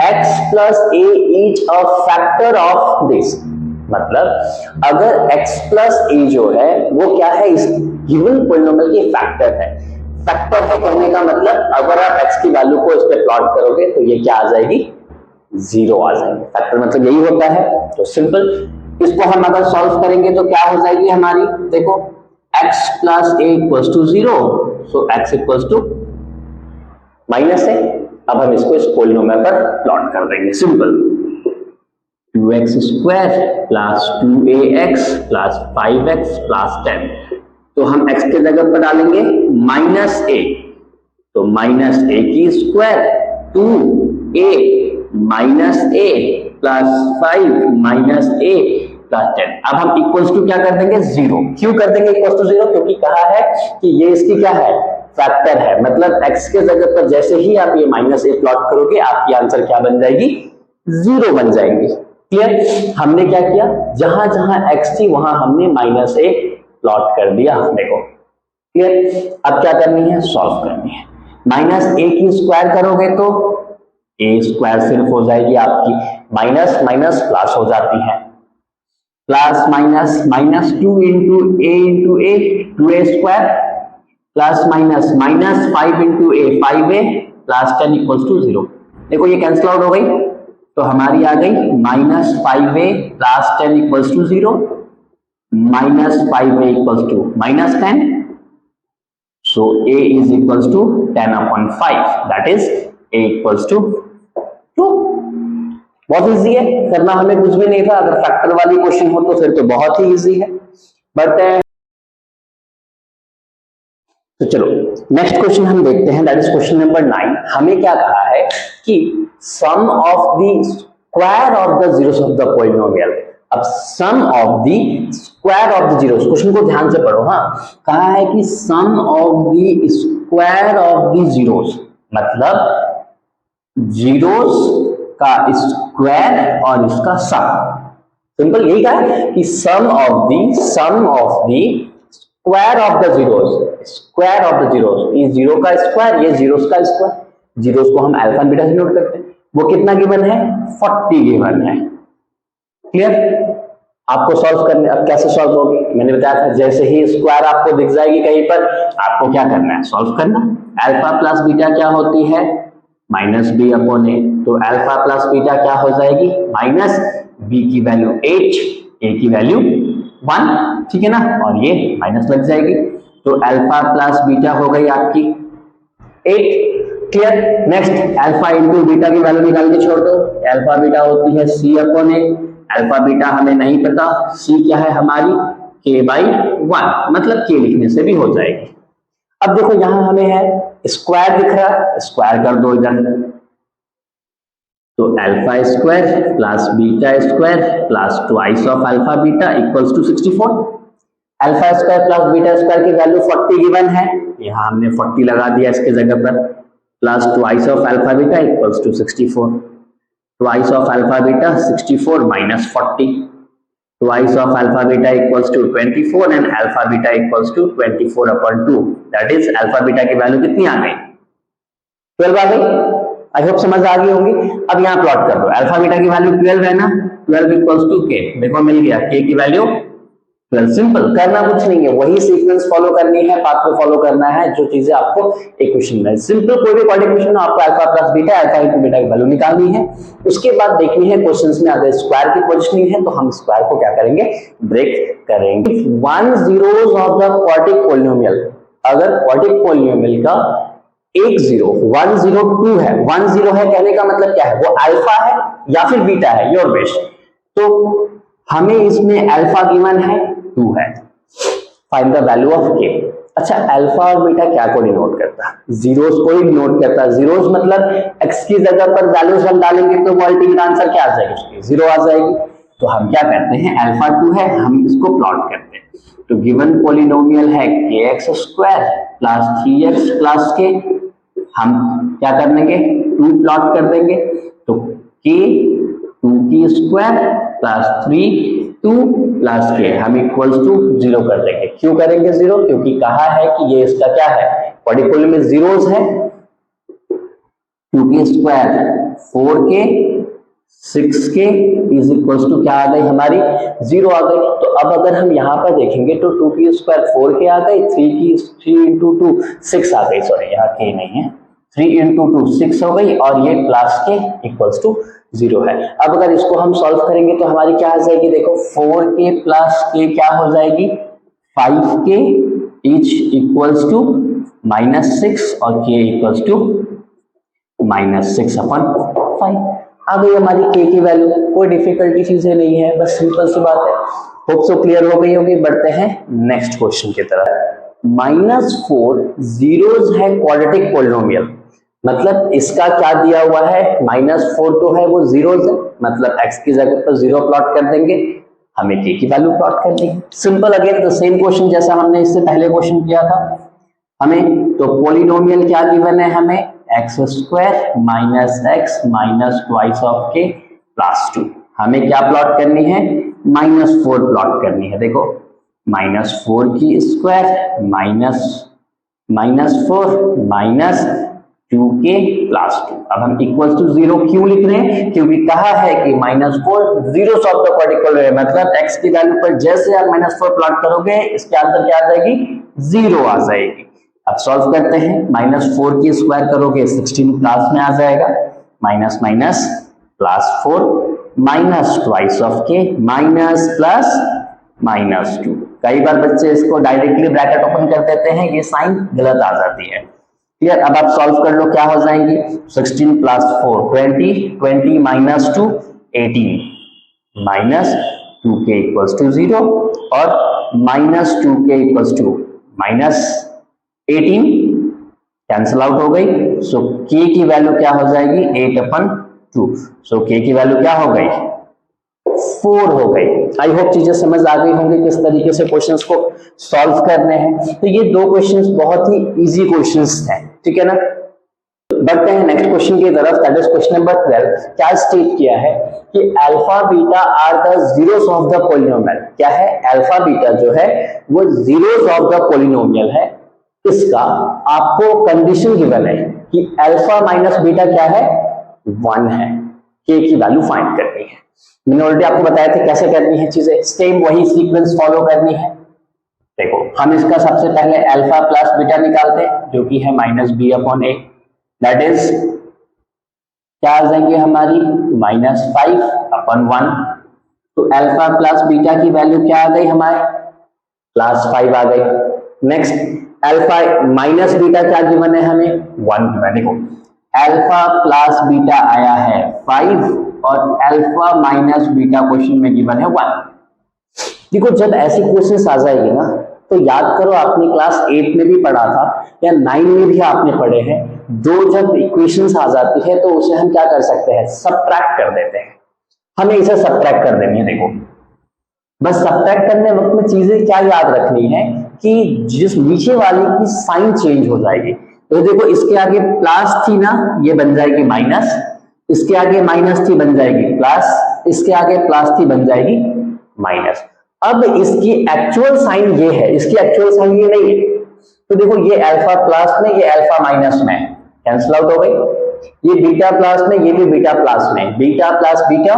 x plus a is a factor of this, मतलब अगर x plus a जो है वो क्या है, इस गिवन पॉलिनोमियल की फैक्टर है। फैक्टर है कहने का मतलब अगर आप x की वैल्यू को इस पे प्लॉट करोगे तो ये क्या आ जाएगी 0 आ जाएगी। फैक्टर मतलब यही होता है, तो सिंपल इसको हम अगर सॉल्व करेंगे तो क्या हो जाएगी हमारी, देखो x plus a equals to 0, so x equals to minus है। अब हम इसको इस पॉलिनोमियल पर प्लॉट कर देंगे, simple 2x square plus 2ax plus 5x plus 10। तो हम x के जगह पर डालेंगे -a, तो -a की square 2a minus a plus 5 minus a plus 10। अब हम इक्वल्स टू क्या कर देंगे 0। क्यों कर देंगे इक्वल्स टू 0, क्योंकि कहा है कि ये इसकी क्या है फैक्टर है, मतलब x के जगह पर जैसे ही आप ये -a प्लॉट करोगे आपकी आंसर क्या बन जाएगी 0 बन जाएंगी। क्लियर, हमने क्या किया, जहां जहां x थी वहां हमने -a प्लॉट कर दिया। देखो क्लियर, अब क्या करनी है, सॉल्व करनी है। -a की स्क्वायर करोगे तो a स्क्वायर सिर्फ हो जाएगी आपकी, माइनस माइनस प्लस हो जाती है, plus minus -2 into a 2a square plus minus -5 into a 5a plus 10 equals to 0। देखो ये कैंसिल आउट हो गई तो हमारी आ गई -5a plus 10 equals to 0, -5a equals to -10, so a is equals to 10/5, that is a equals to 2। बहुत इजी है, करना हमें कुछ भी नहीं था। अगर फैक्टर वाली क्वेश्चन हो तो फिर तो बहुत ही इजी है। बढ़ते हैं, तो चलो नेक्स्ट क्वेश्चन हम देखते हैं, दैट इज क्वेश्चन नंबर 9। हमें क्या कहा है कि sum of the square of the zeros of the polynomial. अब sum of the square of the zeros, question को ध्यान से पढ़ो। हाँ, कहा है कि sum of the square of the zeros, मतलब जीरोस का स्क्वायर और इसका सम। सिंपल यही कहा है कि sum of the square of the zeros, square of the zeros, ये जीरो का स्क्वायर, ये जीरोस का स्क्वायर। जीरोस को हम अल्फा बीटा से नोट करते हैं। वो कितना गिवन है 40 गिवन है। क्लियर, आपको सॉल्व करने, अब कैसे सॉल्व होगी मैंने बताया था, जैसे ही स्क्वायर आपको दिख जाएगी कहीं पर, आपको क्या करना है, सॉल्व करना। अल्फा प्लस बीटा क्या होती है, माइनस बी अपॉन ए, तो अल्फा प्लस बीटा क्या हो जाएगी, माइनस बी की वैल्यू 8, ए की वैल्यू 1, ठीक है ना, और ये माइनस लग जाएगी, तो अल्फा प्लस बीटा हो गई आपकी 8, clear. Next alpha into beta की वैल्यू निकाल के छोड़ दो, अल्फा बीटा होती है सी अपॉन ए, अल्फा बीटा हमें नहीं पता, सी क्या है हमारी k बाई 1, मतलब k लिखने से भी हो जाएगी। अब देखो यहां हमें है स्क्वायर दिख रहा है, स्क्वायर कर दो इधर, तो alpha square plus beta square plus twice of alpha beta equals to 64। Alpha square plus beta square की वैल्यू 40 गिवन है, यहां हमने 40 लगा दिया इसके जगह पर, plus twice of alpha beta equals to 64, twice of alpha beta 64 minus 40, twice of alpha beta equals to 24 and alpha beta equals to 24 upon 2, that is alpha beta की वैल्यू कितनी आ गई, 12 आ गई। आई होप समझ आ गई होगी। अब यहाँ प्लॉट कर दो, अल्फा बीटा की वैल्यू 12 है ना, 12 इक्वल्स टू के, देखो मिल गया, के की वैल्यू 12, सिंपल, करना कुछ नहीं है, वही सीक्वेंस फॉलो करनी है, पाथवे फॉलो करना है, जो चीजें आपको इक्वेशन में, सिंपल कोई भी क्वाड्रेटिक इक्वेशन में आपको alpha plus beta, alpha into beta की वैल्यू निकालनी है, उसके बाद देखनी है क्वेश्चंस में अगर स्क्वायर की पोजीशनिंग है तो हम स्क्वायर को क्या करेंगे, ब्रेक करेंगे। 1 zeros of the quadratic polynomial, अगर क्वाड्रेटिक पॉलिनोमियल का एक जीरो 102 है, 10 है कहने का मतलब क्या है, वो अल्फा है या फिर बीटा है, योर विश, तो हमें इसमें अल्फा गिवन है 2 है, फाइंड द वैल्यू ऑफ के। अच्छा अल्फा और बीटा क्या को डिनोट करता है, जीरोस को ही डिनोट करता है, जीरोस मतलब एक्स की जगह पर वैल्यूज हम डालेंगे तो वो अल्टीमेट आंसर क्या आ जाएगी, उसकी 0 आ जाएगी। तो हम क्या करते हैं, अल्फा 2 है, हम इसको प्लॉट करते हैं, तो गिवन पॉलिनोमियल है kx square plus 3x plus के, हम क्या कर देंगे 2 प्लॉट कर देंगे, तो k 2 की स्क्वायर प्लस 3 2 प्लस के हम इक्वल्स टू 0 कर देंगे। क्यों करेंगे 0, क्योंकि कहा है कि ये इसका क्या है, क्वाड्रेटिक में जीरोस है, 2 की square 4k 6k is equals to क्या आ गई हमारी 0 आ गई। तो अब अगर हम यहाँ पर देखेंगे तो 2 की स्क्वायर 4k आ गई, 3 इंटू 2 6 आ गई, सॉरी यहाँ k नहीं है, 3 इंटू 2 6 हो गई, और ये प्लस के इक्वल्स टू 0 है। अब अगर इसको हम सॉल्व करेंगे तो हमारी क्या आ जाएगी, देखो 4k प्लस के क्या हो जाएगी 5k इच इक्वल्स टू -6 और k इक्वल्स टू -6 अपॉन 5 आ गई हमारी k की वैल्यू। कोई डिफिकल्टी चीजें नहीं है, बस सिंपल सी बात है। होप सो क्लियर हो गई होगी। बढ़ते हैं नेक्स्ट क्वेश्चन की तरफ। -4 जीरोस है क्वाड्रेटिक पॉलिनोमियल, मतलब इसका क्या दिया हुआ है, -4 तो है वो जीरोस है, मतलब x की जगह पर 0 प्लॉट कर देंगे, हमें k की वैल्यू प्लॉट कर देंगे। Simple, again the same question जैसा हमने इससे पहले क्वेश्चन किया था। हमें तो पॉलिनोमियल क्या गिवन है, हमें x square minus x minus twice of के प्लस 2, हमें क्या प्लॉट करनी है, -4 प्लॉट करनी है। देखो -4 की स्क्वायर -4 माइनस 2k प्लस 2। अब हम इक्वल टू 0 क्यों लिख रहे हैं, क्योंकि कहा है कि -4 जीरोस ऑफ द क्वाड्रेटिक है, मतलब x की वैल्यू पर जैसे आप -4 प्लॉट करोगे इसके आंसर क्या आ जाएगी, 0 आ जाएगी। अब सॉल्व करते हैं, -4 की स्क्वायर करोगे 16 प्लस में आ जाएगा, minus minus plus 4 minus twice of के माइनस प्लस -2। कई बार बच्चे इसको डायरेक्टली ब्रैकेट ओपन कर देते हैं, ये साइन गलत आ जाती है। क्लियर, अब आप सॉल्व कर लो, क्या हो जाएंगी 16 plus 4 20, 20 minus 2 18 minus 2k equals to 0 और minus 2k equals to -18 cancel out हो गई। सो k की वैल्यू क्या हो जाएगी 8/2। सो k की वैल्यू क्या हो गई 4 हो गई। आई होप चीजें समझ आ गई होंगी किस तरीके से क्वेश्चंस को सॉल्व करने हैं। तो ये दो क्वेश्चंस बहुत ही इजी क्वेश्चंस हैं, ठीक है ना। बढ़ते हैं नेक्स्ट क्वेश्चन की तरफ, दैट इज क्वेश्चन नंबर 12। क्या स्टेट किया है कि alpha beta are the zeros of the polynomial. क्या है, अल्फा बीटा जो है वो जीरोस ऑफ द पॉलिनोमियल है। इसका आपको कंडीशन गिवन है कि अल्फा माइनस बीटा क्या है 1 है। के की वैल्यू फाइंड करनी है। मैंने ऑलरेडी आपको बताया था कैसे करनी है चीजें, सेम वही सीक्वेंस फॉलो करनी है। देखो हम इसका सबसे पहले अल्फा प्लस बीटा निकालते हैं जो कि है -b/a, दैट इज क्या आ जाएंगे हमारी -5/1। तो अल्फा प्लस बीटा की वैल्यू क्या आ गई हमारे +5 आ गई। नेक्स्ट अल्फा माइनस बीटा क्या गिवन है हमें 1 गिवन। देखो अल्फा प्लस बीटा आया है 5 और अल्फा माइनस बीटा क्वेश्चन में गिवन है 1। देखो जब ऐसी क्वेश्चंस आ जाएगी ना तो याद करो आपने क्लास 8 में भी पढ़ा था या 9 में भी आपने पढ़े हैं, दो जब इक्वेशंस आ जाती है तो उसे हम क्या कर सकते हैं, सबट्रैक्ट कर देते हैं। हमें इसे सबट्रैक्ट कर देनी है। देखो बस सबट्रैक्ट करने वक्त में चीजें क्या याद रखनी है कि जिस नीचे वाली की साइन चेंज हो जाएगी। तो देखो इसके आगे प्लस थी ना, ये बन जाएगी माइनस, इसके आगे माइनस थी बन जाएगी प्लस, इसके आगे प्लस थी बन जाएगी माइनस। अब इसकी एक्चुअल साइन ये है, इसकी एक्चुअल साइन ये नहीं है। तो देखो ये अल्फा प्लस में, ये अल्फा माइनस में कैंसिल आउट हो गई। ये बीटा प्लस में, ये भी बीटा प्लस में, beta plus beta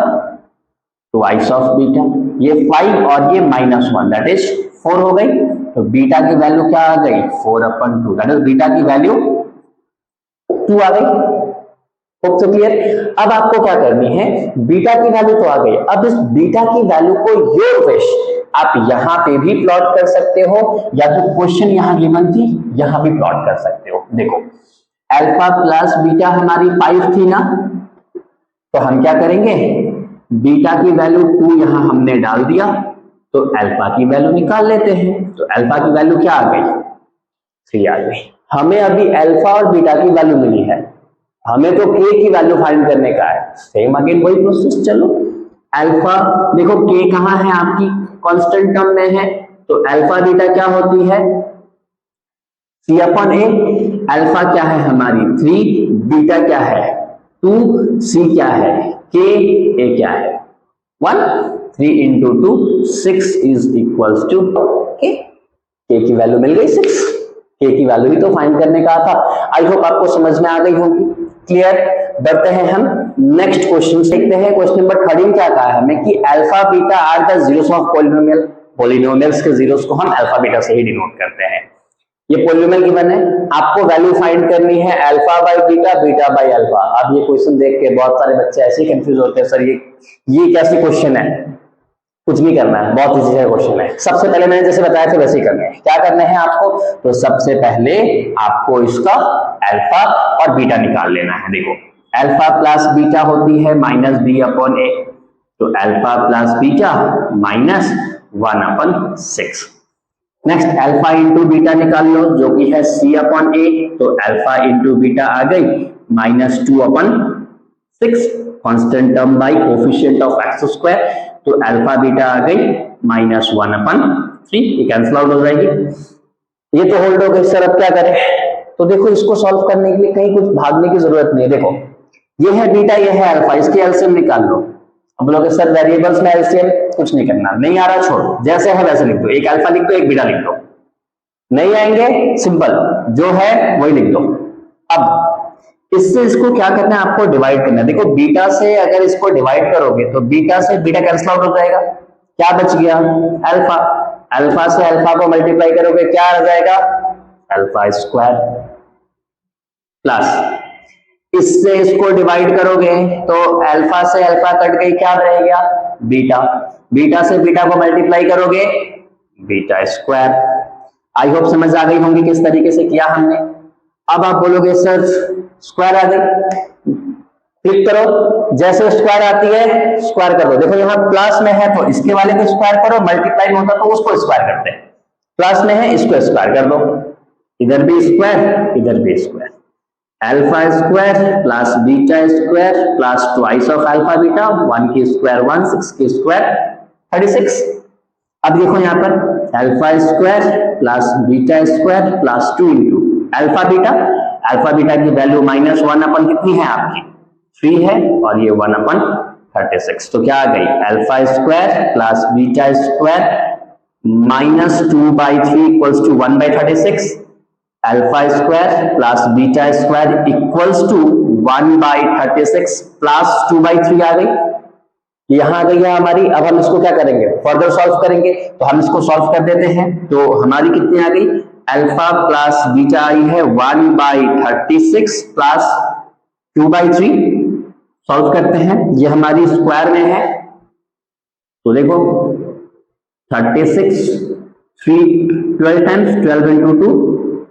twice of beta, ये 5 और ये -1 दैट इज 4 हो गई। तो बीटा की वैल्यू क्या आ गई 4/2, दैट इज बीटा की वैल्यू 2 आ गई। Hope so clear. अब आपको क्या करनी है, बीटा की वैल्यू तो आ गई, अब इस बीटा की वैल्यू को योर विश आप यहां पे भी प्लॉट कर सकते हो या जो क्वेश्चन यहां गिवन थी यहां भी प्लॉट कर सकते हो। देखो अल्फा प्लस बीटा हमारी 5 थी ना, तो हम क्या करेंगे, बीटा की वैल्यू 2 यहां हमने डाल दिया तो अल्फा की वैल्यू निकाल लेते हैं। तो अल्फा की वैल्यू क्या आ गई 3 आ गई। हमें अभी अल्फा और बीटा की वैल्यू मिली है, हमें तो के की वैल्यू फाइंड करने का है। सेम अगेन वही प्रोसेस। चलो अल्फा देखो के कहां है आपकी कांस्टेंट टर्म में है, तो अल्फा बीटा क्या होती है c/a। अल्फा क्या है हमारी 3, बीटा क्या है 2, c क्या है k, a क्या है 1। 3 into 2 6 is equals to k। k की वैल्यू मिल गई 6। k की वैल्यू ही तो फाइंड करने का था। आई होप आपको समझ में आ गई होगी। क्लियर। बढ़ते हैं हम नेक्स्ट क्वेश्चन देखते हैं। क्वेश्चन नंबर 13 क्या कहा है हमें कि alpha beta are the zeros of polynomial. Polynomials के जीरोस को हम अल्फा बीटा से ही डिनोट करते हैं। ये पॉलिनोमियल गिवन है, आपको वैल्यू फाइंड करनी है alpha by beta, beta by alpha. अब ये क्वेश्चन देख के बहुत सारे बच्चे ऐसे ही कंफ्यूज होते हैं, सर ये कैसे क्वेश्चन है। कुछ नहीं करना है, बहुत इजी है क्वेश्चन है। सबसे पहले मैंने जैसे बताया था वैसे ही करना है। क्या करना है आपको, तो सबसे पहले आपको इसका अल्फा और बीटा निकाल लेना है। देखो अल्फा प्लस बीटा होती है -b/a, तो alpha plus beta -1/6। Next alpha into beta निकाल लो जो कि है c/a, तो अल्फा इंटू बीटा आ गई -2/6 constant term by coefficient of x², तो अल्फा बीटा आ गई -1/3। ये कैंसिल आउट हो जाएगी। ये तो होल्ड हो गई। सर अब क्या करें, तो देखो इसको सॉल्व करने के लिए कहीं कुछ भागने की जरूरत नहीं है। देखो ये है बीटा, ये है अल्फा, इसके एलसीएम निकाल लो। अब बोलोगे सर वेरिएबल्स में एलसीएम, कुछ नहीं करना, नहीं आ रहा छोड़ो, जैसे है वैसे लिख दो। एक अल्फा लिख दो, एक बीटा लिख दो। नहीं आएंगे सिंपल, जो है वही लिख दो। अब इससे इसको क्या करना है, आपको डिवाइड करना है। देखो बीटा से अगर इसको डिवाइड करोगे तो बीटा से बीटा कैंसिल आउट हो जाएगा, क्या बच गया अल्फा। अल्फा से अल्फा को मल्टीप्लाई करोगे क्या आ जाएगा अल्फा स्क्वायर, प्लस इससे इसको डिवाइड करोगे तो अल्फा से अल्फा कट गई, क्या रहेगा बीटा। बीटा से बीटा को मल्टीप्लाई करोगे बीटा स्क्वायर। आई होप समझ आ गई होंगी किस तरीके से किया हमने। अब आप बोलोगे सर स्क्वायर आ गई, क्लिक करो, जैसे स्क्वायर आती है स्क्वायर कर दो। देखो यहाँ प्लस में है तो इसके वाले को स्क्वायर करो, मल्टीप्लाई में होता तो उसको स्क्वायर करते हैं। प्लस में है इसको स्क्वायर कर दो, इधर भी स्क्वायर इधर भी square. Alpha square plus beta square plus twice of alpha beta, 1 की स्क्वायर 1, 6 की स्क्वायर 36। अब देखो यहाँ पर alpha square plus beta square plus 2 into alpha beta. Alpha beta की वैल्यू -1 अपन कितनी है आपकी 3 है और ये 1/36। तो क्या आ गई alpha square plus beta square -2/3 equals to 1/36। Alpha square plus beta square equals to 1/36 plus 2/3 आ गई, यहां आ गई है हमारी। अब हम इसको क्या करेंगे, फर्दर सॉल्व करेंगे, तो हम इसको सॉल्व कर देते हैं। तो हमारी कितनी आ गई, अल्फा प्लस बीटा आई है 1/36 प्लस 2/3। सॉल्व करते हैं, ये हमारी स्क्वायर में है, तो देखो 36 3 12 टाइम्स 12 इंटू 2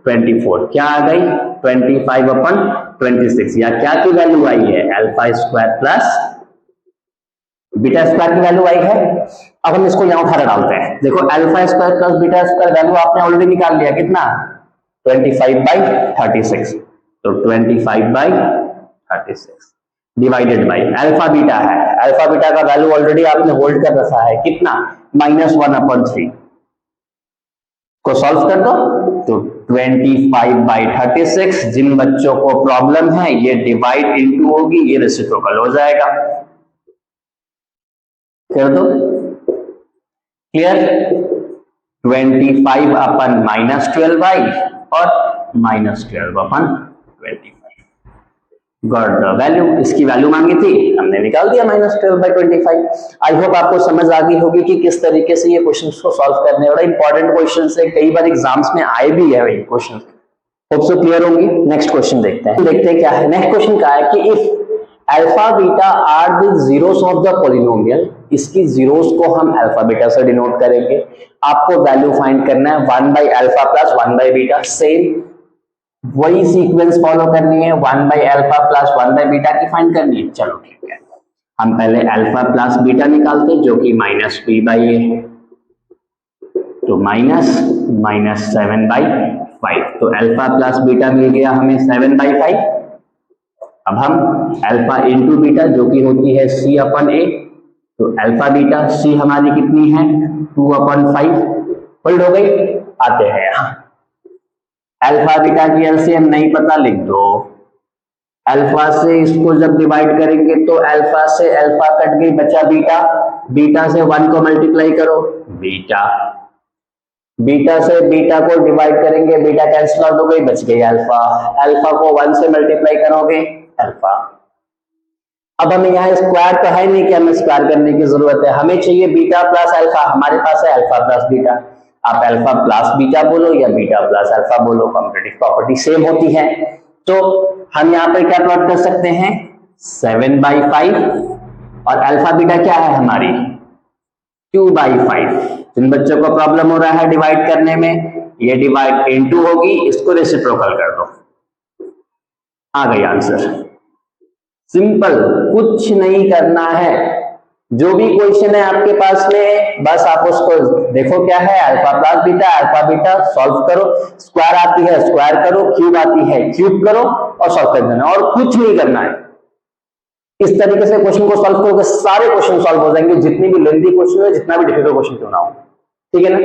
24, क्या आ गई 25/26, या क्या की वैल्यू आई है, alpha square plus beta square की वैल्यू आई है। अब हम इसको यहां उठा डालते हैं, देखो alpha square plus beta square value आपने ऑलरेडी निकाल लिया, कितना 25/36, तो 25/36 डिवाइडेड बाई अल्फा बीटा है, अल्फा बीटा का वैल्यू ऑलरेडी आपने होल्ड कर रखा है, कितना -1/3 को सॉल्व कर दो, तो 25/36। जिन बच्चों को प्रॉब्लम है ये डिवाइड इनटू होगी, ये रेसिप्रोकल हो जाएगा, कर दो, क्लियर। 25/-12i और -12/25 गॉट द वैल्यू। इसकी वैल्यू मांगी थी, हमने निकाल दिया -12/25। आई होप आपको समझ आ गई होगी कि किस तरीके से ये क्वेश्चंस को सॉल्व करने, बड़ा इंपॉर्टेंट क्वेश्चंस है, कई बार एग्जाम्स में आए भी है ये क्वेश्चन, होप सो क्लियर होंगे। नेक्स्ट क्वेश्चन देखते हैं क्या है। नेक्स्ट क्वेश्चन क्या है कि if alpha beta are the zeros of the polynomial, इसकी जीरोस को हम अल्फा बीटा से डिनोट करेंगे। आपको वैल्यू फाइंड करना है 1/अल्फा प्लस 1/बीटा, सेम वही सीक्वेंस फॉलो करनी है, 1/अल्फा प्लस 1/बीटा की फाइंड करनी है। चलो ठीक है, हम पहले अल्फा प्लस बीटा निकालते हैं जो कि -b/a है, तो -7/5, तो अल्फा प्लस बीटा मिल गया हमें 7/5। अब हम अल्फा इंटू बीटा जो कि होती है c/a, तो अल्फा बीटा c हमारी कितनी है 2/5, होल्ड हो गई। आते हैं यहाँ, अल्फा बीटा की एलसीएम नहीं पता, लिख दो। अल्फा से इसको जब डिवाइड करेंगे तो अल्फा से अल्फा कट गई, बचा बीटा, बीटा से 1 को मल्टीप्लाई करो, बीटा, बीटा से बीटा को डिवाइड करेंगे, बीटा कैंसिल आउट हो गई, बच गई अल्फा, अल्फा को 1 से मल्टीप्लाई करोगे अल्फा। अब हमें यहाँ स्क्वायर तो है नहीं कि हमें स्क्वायर करने की जरूरत है, हमें चाहिए बीटा प्लस अल्फा, हमारे पास है अल्फा प्लस बीटा। आप अल्फा प्लस बीटा बोलो या बीटा प्लस अल्फा बोलो, कॉम्पिटिटिव प्रॉपर्टी सेम होती है। तो हम यहाँ पे क्या प्लॉट कर सकते हैं 7/5, और अल्फा बीटा क्या है हमारी 2/5। जिन बच्चों को प्रॉब्लम हो रहा है डिवाइड करने में, ये डिवाइड इनटू होगी, इसको रेसिप्रोकल कर दो, आ गई आंसर। सिंपल, कुछ नहीं करना है, जो भी क्वेश्चन है आपके पास में बस आप उसको देखो क्या है, alpha plus beta, alpha beta solve करो, स्क्वायर आती है स्क्वायर करो, क्यूब आती है क्यूब करो और सॉल्व कर देना, और कुछ नहीं करना है। इस तरीके से क्वेश्चन को सॉल्व करोगे सारे क्वेश्चन सॉल्व हो जाएंगे, जितनी भी लेंथी क्वेश्चन हो, जितना भी डिफिकल्ट क्वेश्चन क्यों ना हो, ठीक है ना।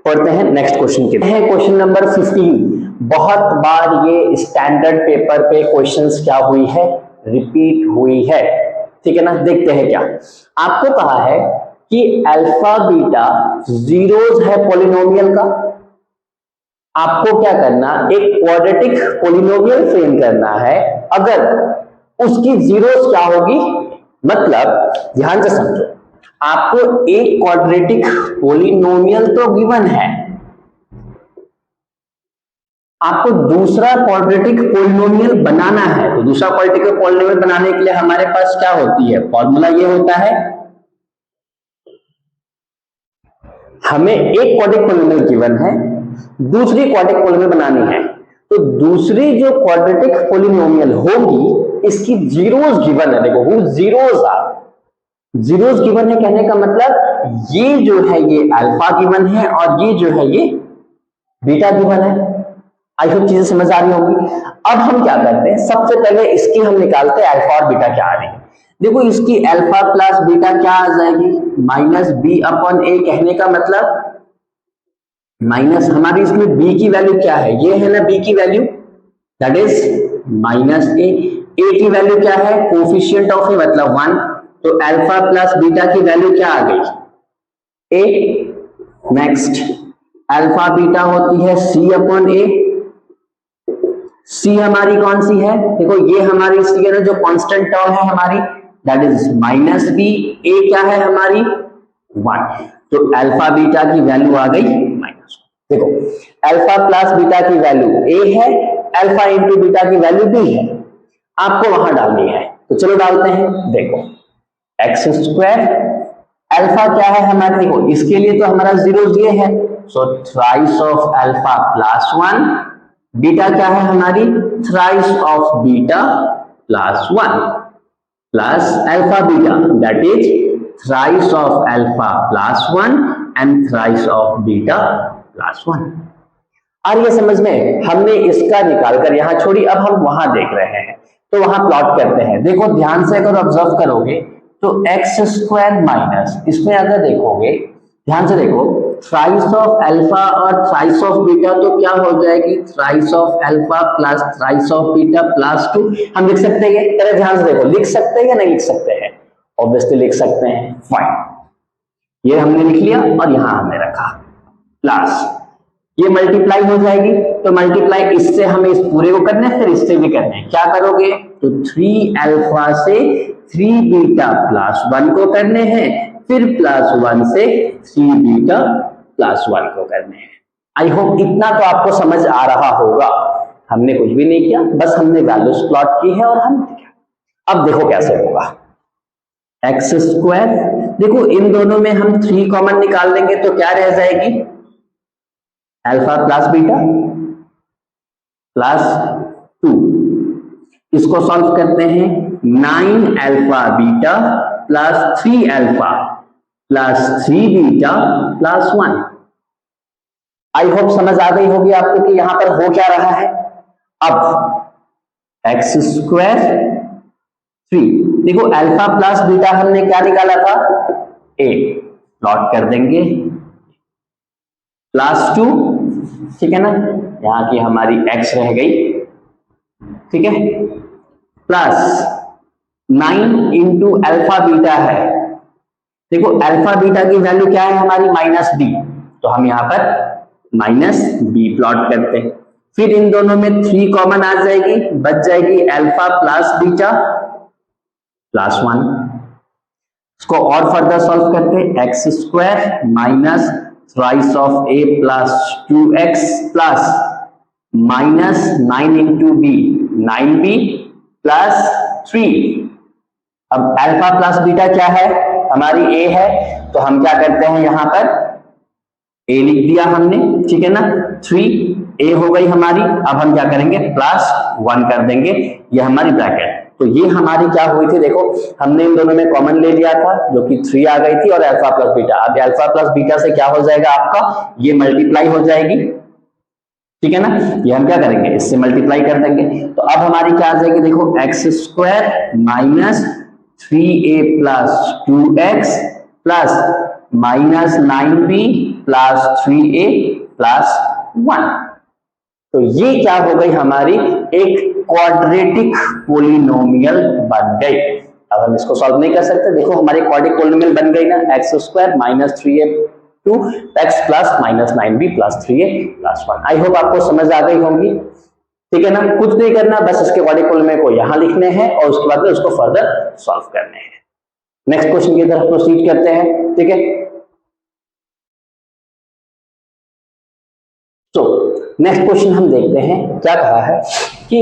पढ़ते हैं नेक्स्ट क्वेश्चन के है, क्वेश्चन नंबर 15। बहुत बार ये स्टैंडर्ड पेपर पे क्वेश्चंस क्या हुई है, रिपीट हुई है, ठीक है ना। देखते हैं क्या आपको कहा है कि अल्फा बीटा जीरोस है पॉलिनोमियल का। आपको क्या करना, एक क्वाड्रेटिक पॉलिनोमियल फ्रेम करना है, अगर उसकी जीरोस क्या होगी, मतलब ध्यान से समझो, आपको एक क्वाड्रेटिक पॉलिनोमियल तो गिवन है, आपको दूसरा क्वाड्रेटिक पॉलिनोमियल बनाना है। तो दूसरा क्वाड्रेटिक पॉलिनोमियल बनाने के लिए हमारे पास क्या होती है, फॉर्मूला ये होता है, हमें एक क्वाड्रेटिक पॉलिनोमियल गिवन है, दूसरी क्वाड्रेटिक पॉलिनोमियल बनानी है। तो दूसरी जो क्वाड्रेटिक पॉलिनोमियल होगी इसकी जीरोस गिवन है, देखो who zeros are, zeros given है कहने का मतलब ये जो है ये अल्फा गिवन है और ये जो है ये बीटा गिवन है। आई होप चीजें समझ आ रही होंगी। अब हम क्या करते हैं, सबसे पहले इसकी हम निकालते हैं अल्फा और बीटा क्या आ रही है। देखो इसकी अल्फा प्लस बीटा क्या आ जाएगी -b/a, कहने का मतलब माइनस, हमारी इसमें b की वैल्यू क्या है, ये है ना b की वैल्यू, दैट इज -a की वैल्यू क्या है, कोफिशिएंट ऑफ a मतलब 1, तो अल्फा प्लस बीटा की वैल्यू क्या आ गई a। नेक्स्ट अल्फा बीटा होती है c/a, सी हमारी कौन सी है, देखो ये हमारी सी है ना जो कांस्टेंट टर्म है हमारी, दैट इज माइनस बी। ए क्या है हमारी 1, तो अल्फा बीटा की वैल्यू आ गई माइनस। देखो अल्फा प्लस बीटा की वैल्यू ए है, अल्फा इंटू बीटा की वैल्यू बी है, आपको वहां डालनी है, तो चलो डालते हैं। देखो एक्स स्क्वायर अल्फा क्या है हमारे, देखो इसके लिए तो हमारा जीरो ये है, so thrice of alpha plus 1, beta क्या है हमारी thrice of beta plus 1 plus alpha beta that is thrice of alpha plus 1 and thrice of beta plus 1। और ये समझ में हमने इसका निकालकर यहां छोड़ी, अब हम वहां देख रहे हैं तो वहां प्लॉट करते हैं। देखो ध्यान से अगर ऑब्जर्व करोगे तो एक्स स्क्वायर माइनस, इसमें अगर देखोगे ध्यान से देखो, थ्राइस ऑफ अल्फा और थ्राइस ऑफ बीटा तो क्या हो जाएगी, thrice of alpha plus thrice of beta plus 2। हम लिख सकते हैं, तेरे ध्यान से देखो, लिख सकते हैं या नहीं लिख सकते हैं, ऑब्वियसली लिख सकते हैं, फाइन। ये हमने लिख लिया और यहां हमने रखा प्लस, ये मल्टीप्लाई हो जाएगी, तो मल्टीप्लाई इससे हमें इस पूरे को करना है, फिर इससे भी करना है। क्या करोगे, तो 3 अल्फा से 3 बीटा प्लस 1 को करने हैं, फिर प्लस 1 से 3 बीटा प्लस 1 को करने हैं। आई होप इतना तो आपको समझ आ रहा होगा। हमने कुछ भी नहीं किया, बस हमने वैल्यूज प्लॉट की है और हम किया। अब देखो कैसे होगा, एक्स स्क्वायर, देखो इन दोनों में हम 3 कॉमन निकाल लेंगे तो क्या रह जाएगी, अल्फा प्लस बीटा प्लस 2। इसको सॉल्व करते हैं, 9 alpha beta plus 3 alpha plus 3 beta plus 1। आई होप समझ आ गई होगी आपको कि यहां पर हो क्या रहा है। अब एक्स स्क्वायर 3, देखो अल्फा प्लस बीटा हमने क्या निकाला था, ए, प्लॉट कर देंगे, प्लस 2, ठीक है ना, यहां की हमारी एक्स रह गई, ठीक है, प्लस 9 इंटू अल्फा बीटा है, देखो अल्फा बीटा की वैल्यू क्या है हमारी माइनस बी, तो हम यहां पर माइनस बी प्लॉट करते हैं। फिर इन दोनों में 3 कॉमन आ जाएगी, बच जाएगी अल्फा प्लस बीटा प्लस 1। इसको और फर्दर सॉल्व करते हैं, x square minus thrice of a plus 2x plus minus 9 into b 9b plus 3। अब अल्फा प्लस बीटा क्या है हमारी ए है, तो हम क्या करते हैं यहां पर ए लिख दिया हमने, ठीक है ना, 3 ए हो गई हमारी। अब हम क्या करेंगे, प्लस 1 कर देंगे, ये हमारी ब्रैकेट। तो ये हमारी क्या हुई थी, देखो हमने इन दोनों में कॉमन ले लिया था जो कि 3 आ गई थी और अल्फा प्लस बीटा। अब अल्फा प्लस बीटा से क्या हो जाएगा आपका, ये मल्टीप्लाई हो जाएगी, ठीक है ना, ये हम क्या करेंगे इससे मल्टीप्लाई कर देंगे। तो अब हमारी क्या आ जाएगी, देखो x square minus 3a plus 2x plus minus 9b plus 3a plus 1। तो ये क्या हो गई हमारी एक क्वाड्रेटिक पोलिनोमियल बन गई। अब हम इसको सॉल्व नहीं कर सकते, देखो हमारी क्वाड्रेटिक पोलिनोमियल बन गई ना, x square minus 3a 2x plus minus 9b plus 3a plus 1। I hope आपको समझ आ गई होगी, ठीक है ना, कुछ नहीं करना, बस इसके क्वाड्रेटिक पोलिनोमियल को यहां लिखने हैं और उसके बाद में उसको फर्दर सॉल्व करने हैं। नेक्स्ट क्वेश्चन की तरफ प्रोसीड करते हैं, ठीक है। तो नेक्स्ट क्वेश्चन हम देखते हैं क्या कहा है कि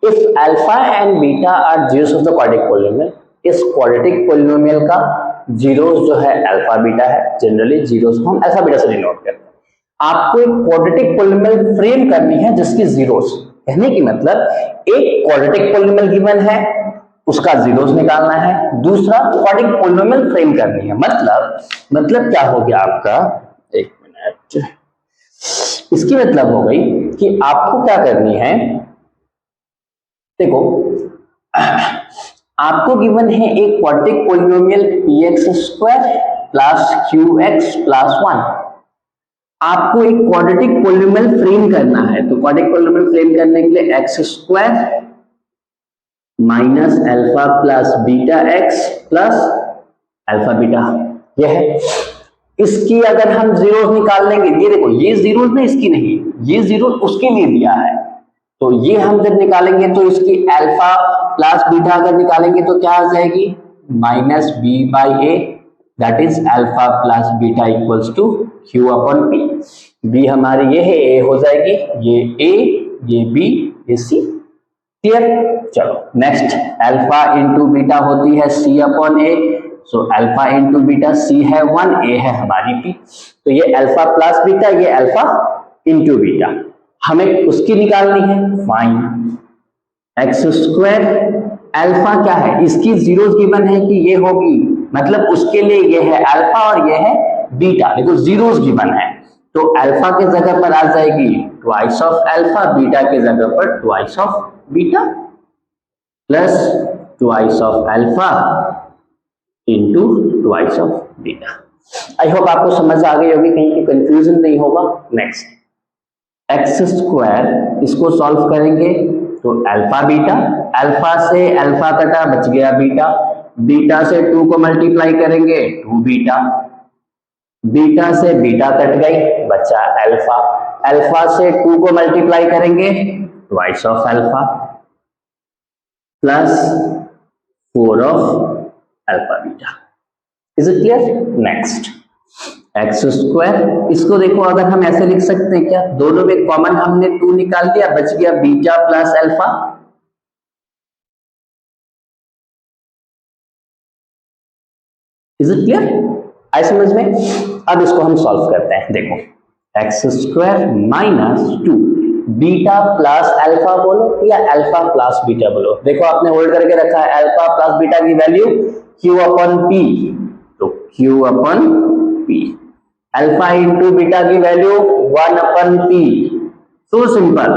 if alpha and beta are zeros of the quadratic polynomial, इस क्वाड्रेटिक पोलिनोमियल का जीरोस जो है अल्फा बीटा है, जनरली जीरोस को हम अल्फा बीटा से डिनोट करते हैं। आपको एक क्वाड्रेटिक पोलिनोमियल फ्रेम करनी है जिसकी जीरोस, कहने की मतलब एक क्वाड्रेटिक पोलिनोमियल गिवन है उसका जीरोस निकालना है, दूसरा क्वाड्रेटिक पोलिनोमियल फ्रेम करनी है। मतलब क्या हो गया आपका, एक मिनट, इसकी मतलब हो गई कि आपको क्या करनी है, देखो आपको गिवन है एक quadratic polynomial px square plus qx plus 1। आपको एक क्वाड्रेटिक पोलिनोमियल फ्रेम करना है, तो क्वाड्रेटिक पोलिनोमियल फ्रेम करने के लिए x square minus alpha plus beta x plus alpha beta, यह है। इसकी अगर हम जीरोस निकाल लेंगे, ये देखो ये जीरोस नहीं, इसकी नहीं, ये जीरोस उसके लिए दिया है, तो ये हम जब निकालेंगे तो इसकी अल्फा प्लस बीटा अगर निकालेंगे तो क्या आ जाएगी, minus b by a, that is alpha plus beta equals to q upon p. B हमारी ये है, ए हो जाएगी, ये ए, ये बी, ये सी। क्लियर? चलो नेक्स्ट, अल्फा इंटू बीटा होती है सी अपॉन ए, सो अल्फा इंटू बीटा, सी है 1, ए है हमारी पी। तो ये अल्फा प्लस बीटा, ये अल्फा इंटू बीटा, हमें उसकी निकालनी है। फाइन एक्स स्क्वायर, अल्फा क्या है, इसकी जीरोस गिवन है कि ये होगी, मतलब उसके लिए ये है अल्फा और ये है बीटा, देखो जीरोस गिवन है, तो अल्फा के जगह पर आ जाएगी ट्वाइस ऑफ अल्फा, बीटा के जगह पर twice of beta, plus twice of alpha into twice of beta. I hope आपको समझ आ गई होगी, कहीं की कंफ्यूजन नहीं होगा। नेक्स्ट, एक्स स्क्वायर, इसको सॉल्व करेंगे तो अल्फा बीटा, अल्फा से अल्फा कटा बच गया बीटा, बीटा से 2 को मल्टीप्लाई करेंगे 2 बीटा, बीटा से बीटा कट गई बचा अल्फा, अल्फा से 2 को मल्टीप्लाई करेंगे twice of alpha plus 4 of alpha beta. Is it clear? Next, x square, इसको देखो अगर हम ऐसे लिख सकते हैं क्या, दोनों में कॉमन हमने 2 निकाल दिया, बच गया beta plus alpha, is it clear? आई समझ में? अब इसको हम सॉल्व करते हैं। देखो x square minus 2 beta plus alpha बोलो या अल्फा प्लस बीटा बोलो, देखो आपने होल्ड करके रखा है अल्फा प्लस बीटा की वैल्यू क्यू अपॉन पी, तो q upon p, alpha into beta की value 1 upon p, so simple,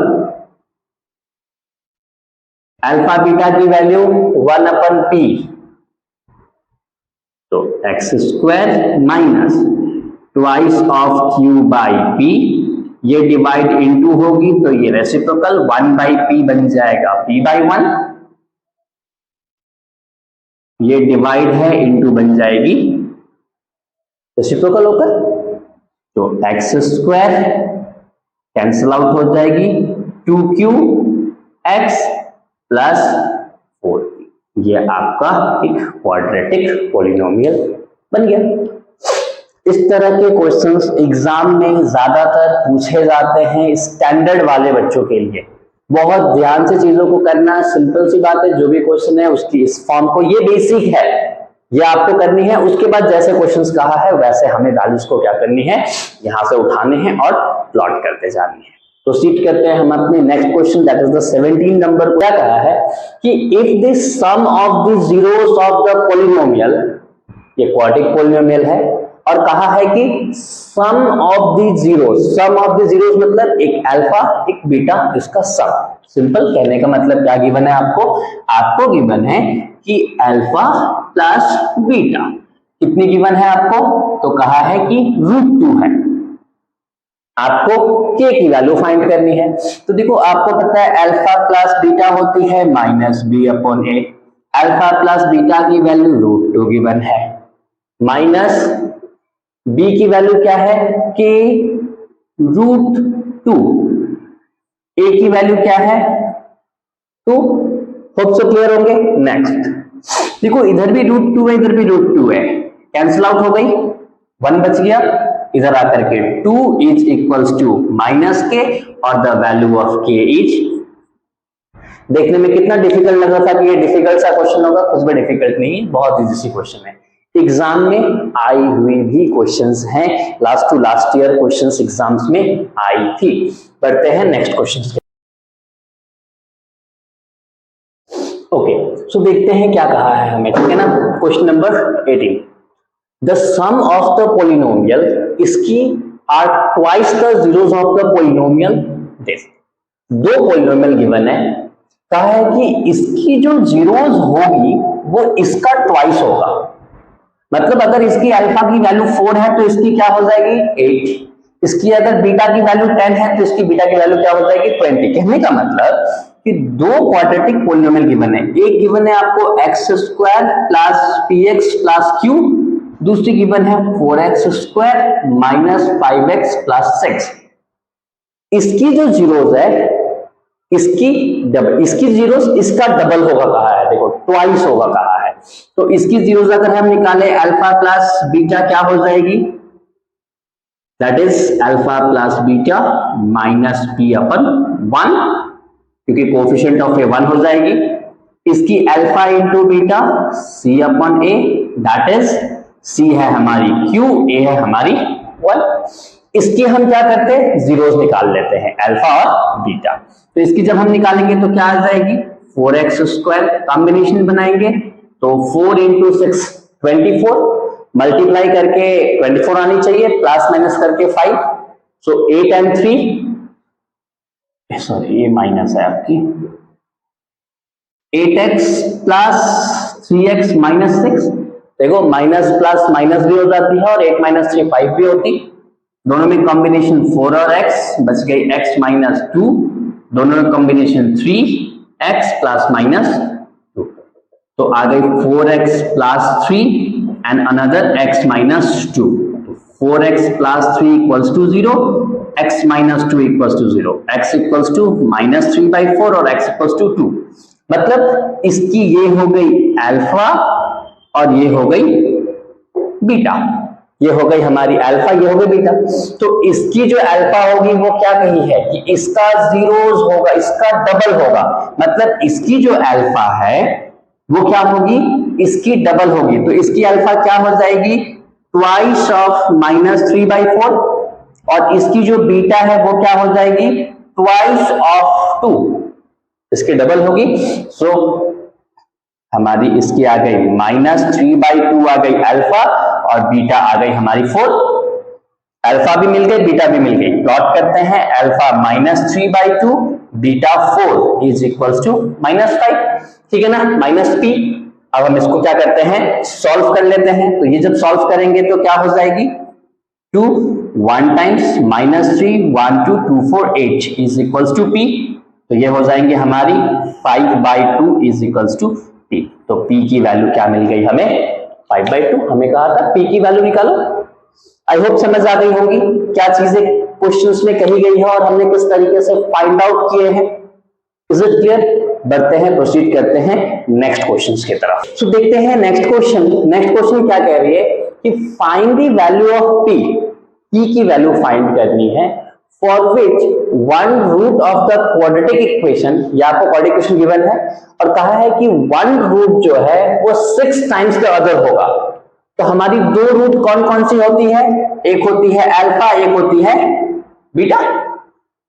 alpha beta की वैल्यू 1 अपन पी, तो x square minus twice of q by p, ये डिवाइड इनटू होगी तो ये रेसिप्रोकल 1 बाई पी बन जाएगा, पी बाई 1, ये डिवाइड है इनटू बन जाएगी रेसिप्रोकल होकर, तो एक्स स्क्वायर कैंसिल आउट हो जाएगी, 2q एक्स प्लस 4p, ये आपका एक क्वाड्रेटिक पॉलिनोमियल बन गया। इस तरह के क्वेश्चंस एग्जाम में ज्यादातर पूछे जाते हैं स्टैंडर्ड वाले बच्चों के लिए, बहुत ध्यान से चीजों को करना, सिंपल सी बात है, जो भी क्वेश्चन है उसकी इस फॉर्म को, ये बेसिक है, ये आपको करनी है, उसके बाद जैसे क्वेश्चंस कहा है वैसे हमें वैल्यूज को क्या करनी है, यहां से उठाने हैं और प्लॉट करते जानी है। प्रोसीड करते हैं हम अपने next question, that is the 17 number. क्या कहा है कि if the sum of the zeros of the polynomial, ये क्वाड्रेटिक पॉलिनोमियल है, और कहा है कि sum of the zeros, sum of the zeros मतलब एक अल्फा एक बीटा, इसका सम, सिंपल कहने का मतलब क्या गिवन है आपको, आपको गिवन है कि अल्फा प्लस बीटा कितनी गिवन है आपको, तो कहा है कि √2 है, आपको k की वैल्यू फाइंड करनी है। तो देखो आपको पता है अल्फा प्लस बीटा होती है माइनस बी अपॉन ए, अल्फा प्लस बीटा की वैल्यू √2 गिवन है, माइनस बी की वैल्यू क्या है k √2, ए की वैल्यू क्या है 2, होप सो क्लियर होंगे। नेक्स्ट देखो इधर भी √2 है, इधर भी √2 है, कैंसिल आउट हो गई, 1 बच गया, इधर आकर के 2 इज इक्वल्स टू माइनस के और the value of k is, देखने में कितना डिफिकल्ट लग रहा था कि ये डिफिकल्ट सा क्वेश्चन होगा, कुछ भी डिफिकल्ट नहीं है, बहुत इजी सी क्वेश्चन है, एग्जाम में आई हुई भी क्वेश्चंस हैं, last to last year questions exams में आई थी। बढ़ते हैं नेक्स्ट क्वेश्चन। ओके, सो देखते हैं क्या कहा है हमें, ठीक है ना। Question number 18, the sum of the polynomial, इसकी are twice the zeros of the polynomial, this, 2 polynomial given है, कहा है कि इसकी जो जीरोस होगी वो इसका ट्वाइस होगा, मतलब अगर इसकी अल्फा की वैल्यू 4 है तो इसकी क्या हो जाएगी 8, इसकी अगर बीटा की वैल्यू 10 है तो इसकी बीटा की वैल्यू क्या हो जाएगी 20। कहने का मतलब कि 2 क्वाड्रेटिक पॉलिनोमियल गिवन है, एक गिवन है आपको x square plus px plus q, दूसरी गिवन है 4x square minus 5x plus 6। इसकी जो जीरोस है इसकी डबल, इसकी जीरोस इसका डबल होगा कहा है, देखो ट्वाइस होगा कहा है। तो इसकी जीरोस अगर हम निकाले अल्फा प्लस बीटा क्या हो जाएगी, that is alpha plus beta minus p upon 1, क्योंकि कोफिशिएंट ऑफ ए 1 हो जाएगी। इसकी alpha into beta c upon a, that is c है हमारी क्यू, ए है हमारी 1। इसकी हम क्या करते हैं, जीरोस निकाल लेते हैं अल्फा और बीटा। तो इसकी जब हम निकालेंगे तो क्या आ जाएगी 4x स्क्वायर, कॉम्बिनेशन बनाएंगे तो 4 इंटू 6 24, मल्टीप्लाई करके 24 आनी चाहिए, प्लस माइनस करके 5, सो 8 and 3, सॉरी ये माइनस है आपकी, 8x प्लस 3x माइनस 6, देखो माइनस प्लस माइनस भी हो जाती है और 8 माइनस 3 5 भी होती, दोनों में कॉम्बिनेशन 4 और x, बच गई x माइनस 2, दोनों में कॉम्बिनेशन 3x प्लस माइनस 2, तो आ गई 4x plus 3 and another x minus 2, 4x plus 3 equals to 0, x minus 2 equals to 0, x equals to minus 3 by 4 और x equals to 2, मतलब इसकी ये हो गई अल्फा और ये हो गई बीटा, ये हो गई हमारी अल्फा, ये हो गई बीटा। तो इसकी जो अल्फा होगी वो क्या कही है कि इसका जीरोस होगा, इसका डबल होगा, मतलब इसकी जो अल्फा है वो क्या होगी, इसकी डबल होगी। तो इसकी अल्फा क्या हो जाएगी, ट्वाइस ऑफ माइनस 3 by 4, और इसकी जो बीटा है वो क्या हो जाएगी, ट्वाइस ऑफ 2, इसकी डबल होगी। सो हमारी इसकी आ गई माइनस 3 by 2 आ गई अल्फा, और बीटा आ गई हमारी 4, अल्फा भी मिल गई बीटा भी मिल गई। प्लॉट करते हैं, alpha minus 3 by 2 beta 4 is equals to minus 5, ठीक है ना, माइनस पी। अब हम इसको क्या करते हैं, सॉल्व कर लेते हैं। तो ये जब सॉल्व करेंगे तो क्या हो जाएगी, 2 1 times minus 3 1 2 2 4 8 is equals to p, तो ये हो जाएंगे हमारी 5 by 2 is equals to p. तो पी की वैल्यू क्या मिल गई हमें, 5 by 2, हमें कहा था पी की वैल्यू निकालो। आई होप समझ आ गई होगी क्या चीजें क्वेश्चंस में कही गई है और हमने किस तरीके से फाइंड आउट किए हैं। Is it clear? बढ़ते हैं, प्रोसीड करते हैं नेक्स्ट क्वेश्चंस की तरफ। सो देखते हैं नेक्स्ट क्वेश्चन। नेक्स्ट क्वेश्चन क्या कह रही है कि find the value of p, p की वैल्यू फाइंड करनी है, for which one root of the quadratic equation, या आपको क्वाड्रेटिक इक्वेशन गिवन है और कहा है कि वन रूट जो है वो 6 टाइम्स द अदर होगा। तो हमारी दो रूट कौन कौन सी होती है, एक होती है अल्फा, एक होती है बीटा।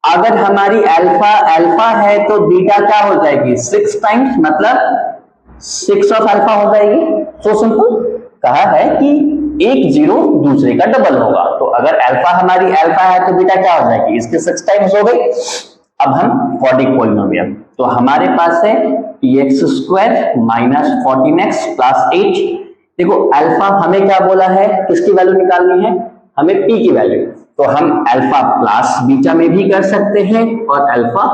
अगर हमारी अल्फा अल्फा है तो बीटा क्या हो जाएगी 6 टाइम्स, मतलब 6 ऑफ अल्फा हो जाएगी। सो सिंपल, कहा है कि एक जीरो दूसरे का डबल होगा। तो अगर अल्फा हमारी अल्फा है तो बीटा क्या हो जाएगी, इसके 6 टाइम्स हो गई। अब हम क्वाड्रेटिक पॉलिनोमियल, तो हमारे पास है px square minus 14x plus 8। देखो अल्फा हमें क्या बोला है, किसकी वैल्यू निकालनी है, हमें p की वैल्यू। तो हम अल्फा प्लस बीटा में भी कर सकते हैं और अल्फा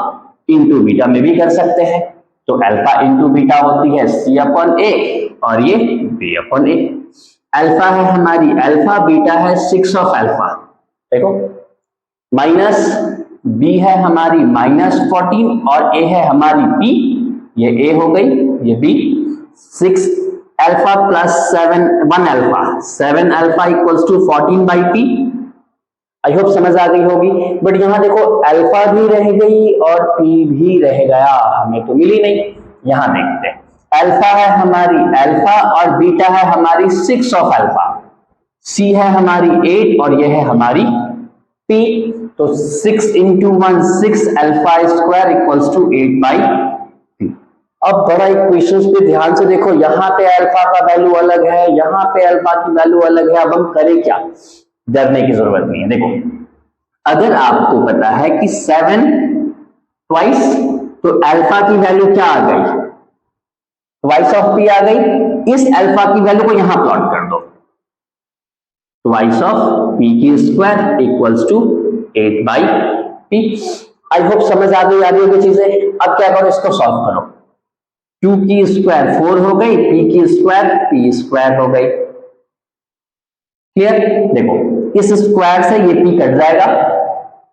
इंटू बीटा में भी कर सकते हैं। तो अल्फा इंटू बीटा होती है c अपॉन a और ये b अपॉन a। अल्फा है हमारी अल्फा, बीटा है 6 ऑफ अल्फा, देखो माइनस b है हमारी माइनस 14 और a है हमारी p, ये a हो गई ये b। 6 alpha plus 1 alpha, 7 alpha equals to 14 by p। I hope समझ आ गई होगी। बट यहां देखो अल्फा भी रह गई और p भी रह गया, हमें तो मिली नहीं। यहां देखते हैं, अल्फा है हमारी अल्फा और बीटा है हमारी 6 ऑफ अल्फा, c है हमारी 8 और यह है हमारी p। तो 6 into 1 6 alpha square equals to 8 by p। अब बड़ा इक्वेशंस पे ध्यान से देखो, यहाँ पे अल्फा का वैल्यू अलग है, यहाँ पे अल्फा की वैल्यू अलग है। अब हम करें क्या, डरने की जरूरत नहीं है। देखो अगर आपको पता है कि 7 ट्वाइस, तो अल्फा की वैल्यू क्या आ गई, ट्वाइस ऑफ पी आ गई। इस अल्फा की वैल्यू को यहां प्लॉट कर दो, ट्वाइस ऑफ पी की square equals to 8 by p. I hope समझ आ गई होगी चीजें। अब क्या करो, इसको सॉल्व करो। 2 की स्क्वायर 4 हो गई, p की स्क्वायर p स्क्वायर हो गई। क्लियर? देखो इस स्क्वायर से ये p कट जाएगा,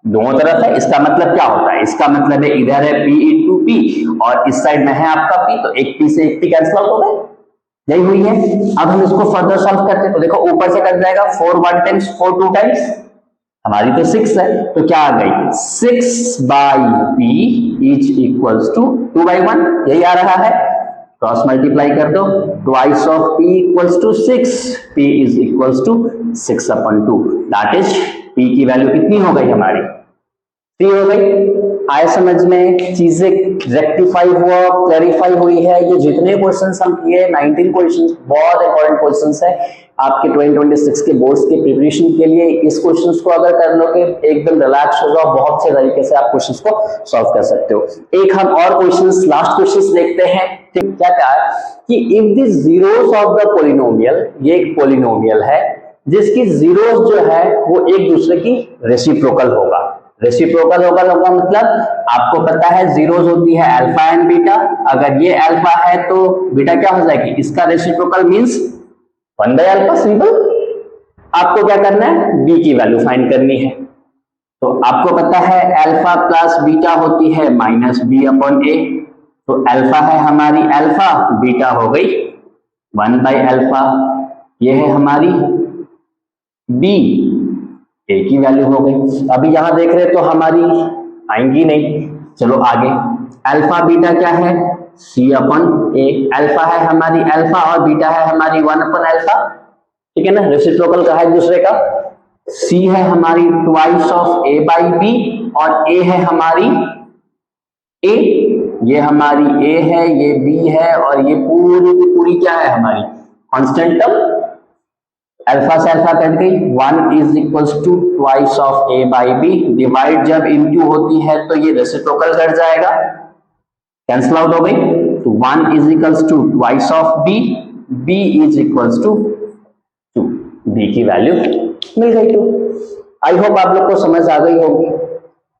दोनों तरफ है, इसका मतलब क्या होता है, इसका मतलब है इधर है p इंटू पी और इस साइड में है आपका p, तो एक p से एक p कैंसिल आउट हो गए, यही हुई है। अब हम इसको फर्दर सॉल्व करते हैं, तो देखो ऊपर से कट जाएगा 4 1 टाइम्स 4 2 टाइम्स, हमारी तो 6 है, तो क्या आ गई 6 by p is equals to 2 by 1, यही आ रहा है। क्रॉस मल्टीप्लाई कर दो, twice of p equals to 6, p is equals to 6 upon 2, that is p की वैल्यू कितनी हो गई हमारी 3 हो गई। आए समझ में, चीजें रेक्टिफाई हुआ, क्लैरिफाई हुई है। ये जितने क्वेश्चंस हम किए 19 क्वेश्चंस बहुत इंपॉर्टेंट क्वेश्चंस है आपके 2026 के बोर्ड्स के प्रिपरेशन के लिए। इस क्वेश्चंस को अगर कर लोगे एकदम रिलैक्स हो जाओ, बहुत से तरीके से आप क्वेश्चंस को सॉल्व कर सकते हो। एक हम और क्वेश्चंस, लास्ट क्वेश्चंस देखते हैं। क्या कहा है कि if the zeros of the polynomial, ये एक पॉलिनोमियल है जिसकी जीरोस जो है वो एक दूसरे की रेसिप्रोकल होगा। रेसिप्रोकल होगा मतलब आपको पता है जीरोस होती है अल्फा एंड बीटा, अगर ये अल्फा है तो बीटा क्या हो जाएगी, इसका reciprocal means 1 by alpha, simple. आपको क्या करना है, बी की वैल्यू फाइंड करनी है। तो आपको पता है अल्फा प्लस बीटा होती है माइनस बी अपॉन ए, तो अल्फा है हमारी अल्फा, बीटा हो गई 1 बाय अल्फा, ये है हमारी बी, ए की वैल्यू हो गई। अभी यहां देख रहे तो हमारी आएंगी नहीं, चलो आगे। अल्फा बीटा क्या है, सी अपन ए, अल्फा है हमारी अल्फा और बीटा है हमारी 1 अपन अल्फा, ठीक है ना, रेसिप्रोकल का है दूसरे का। सी है हमारी twice of A by B और ए है हमारी ए, ये हमारी ए है, ये बी है और ये पूरी की पूरी क्या है हमारी कांस्टेंट टर्म। अल्फा से अल्फा कट गई, 1 is equals to twice of A by b, divide जब इनटू होती है तो ये रेसिप्रोकल कट जाएगा, कैंसिल आउट हो गई, तो 1 is equals to twice of b, b is equals to 2, b की वैल्यू मिल गई 2। आई होप आप लोग को समझ आ गई होगी।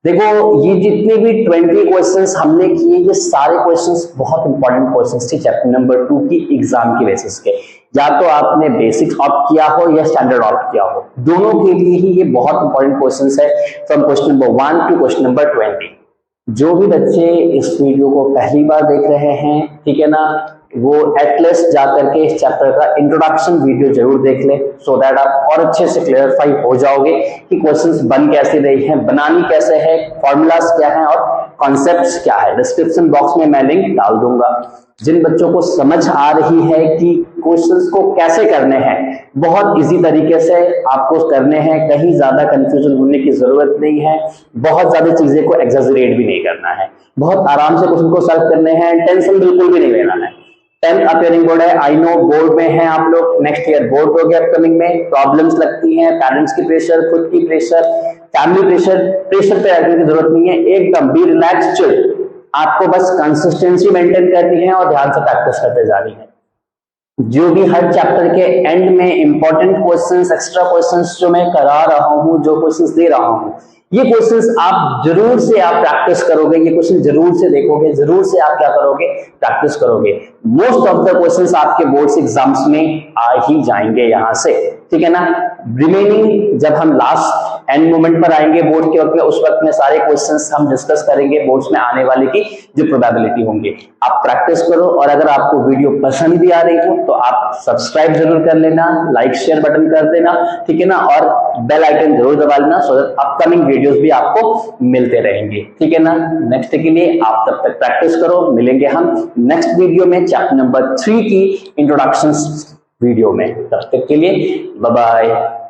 देखो ये जितने भी 20 क्वेश्चंस हमने किए, ये सारे क्वेश्चंस बहुत इंपॉर्टेंट क्वेश्चंस थे चैप्टर नंबर 2 की एग्जाम की बेसिस के। या तो आपने बेसिक्स ऑप्ट किया हो या स्टैंडर्ड ऑप्ट किया हो, दोनों के लिए ही ये बहुत इंपॉर्टेंट क्वेश्चंस है, from question number 1 to question number 20। जो भी बच्चे इस वीडियो को पहली बार देख रहे हैं, ठीक है ना, वो एटलीस्ट जाकर के इस चैप्टर का इंट्रोडक्शन वीडियो जरूर देख ले, सो दैट आप और अच्छे से क्लियरफाई हो जाओगे कि क्वेश्चंस बन कैसे रही हैं, बनानी कैसे है, फॉर्मूलाज क्या हैं और कॉन्सेप्ट्स क्या है। डिस्क्रिप्शन बॉक्स में मैं लिंक डाल दूंगा। जिन बच्चों को समझ आ रही है कि क्वेश्चंस को कैसे करने हैं, बहुत इजी तरीके से आपको करने हैं, कहीं ज्यादा कंफ्यूजन होने की जरूरत नहीं है, बहुत ज्यादा चीजें को एग्जैजरेट भी नहीं करना है, बहुत आराम से क्वेश्चन को सॉल्व करने हैं, टेंशन बिल्कुल भी नहीं लेना है। 10th अपियरिंग बोर्ड है, आई नो बोर्ड में है आप लोग, नेक्स्ट ईयर बोर्ड हो गया अपकमिंग में, प्रॉब्लम्स लगती हैं, पेरेंट्स की प्रेशर, खुद की प्रेशर, फैमिली प्रेशर, प्रेशर पे रहने की जरूरत नहीं है, एकदम बी रिलैक्स चिल। आपको बस कंसिस्टेंसी मेंटेन करनी है और ध्यान से प्रैक्टिस करते जानी है। जो भी हर चैप्टर के एंड में इंपॉर्टेंट क्वेश्चंस, एक्स्ट्रा क्वेश्चंस जो मैं करा रहा हूं, जो क्वेश्चंस दे रहा हूं, ये क्वेश्चंस आप जरूर से आप प्रैक्टिस करोगे, ये क्वेश्चन जरूर से देखोगे, जरूर से आप क्या करोगे, प्रैक्टिस करोगे। मोस्ट ऑफ द क्वेश्चंस आपके बोर्ड्स एग्जाम्स में आ ही जाएंगे यहां से, ठीक है ना। रिमेनिंग जब हम लास्ट एंड मोमेंट पर आएंगे बोर्ड के वक्त में, उस वक्त में सारे क्वेश्चंस हम डिस्कस करेंगे बोर्ड्स में आने वाले की जो प्रोबेबिलिटी होंगे। आप प्रैक्टिस करो और अगर आपको वीडियो पसंद भी आ रही हो तो आप सब्सक्राइब जरूर कर लेना, लाइक शेयर बटन कर देना, ठीक है ना, और बेल आइकन जरूर दबा लेना, सो दैट अपकमिंग वीडियोस भी आपको मिलते रहेंगे, ठीक है ना। नेक्स्ट के लिए आप तब तक प्रैक्टिस करो, मिलेंगे हम नेक्स्ट वीडियो में चैप्टर नंबर 3 की इंट्रोडक्शन वीडियो में। तब तक के लिए बाय बाय।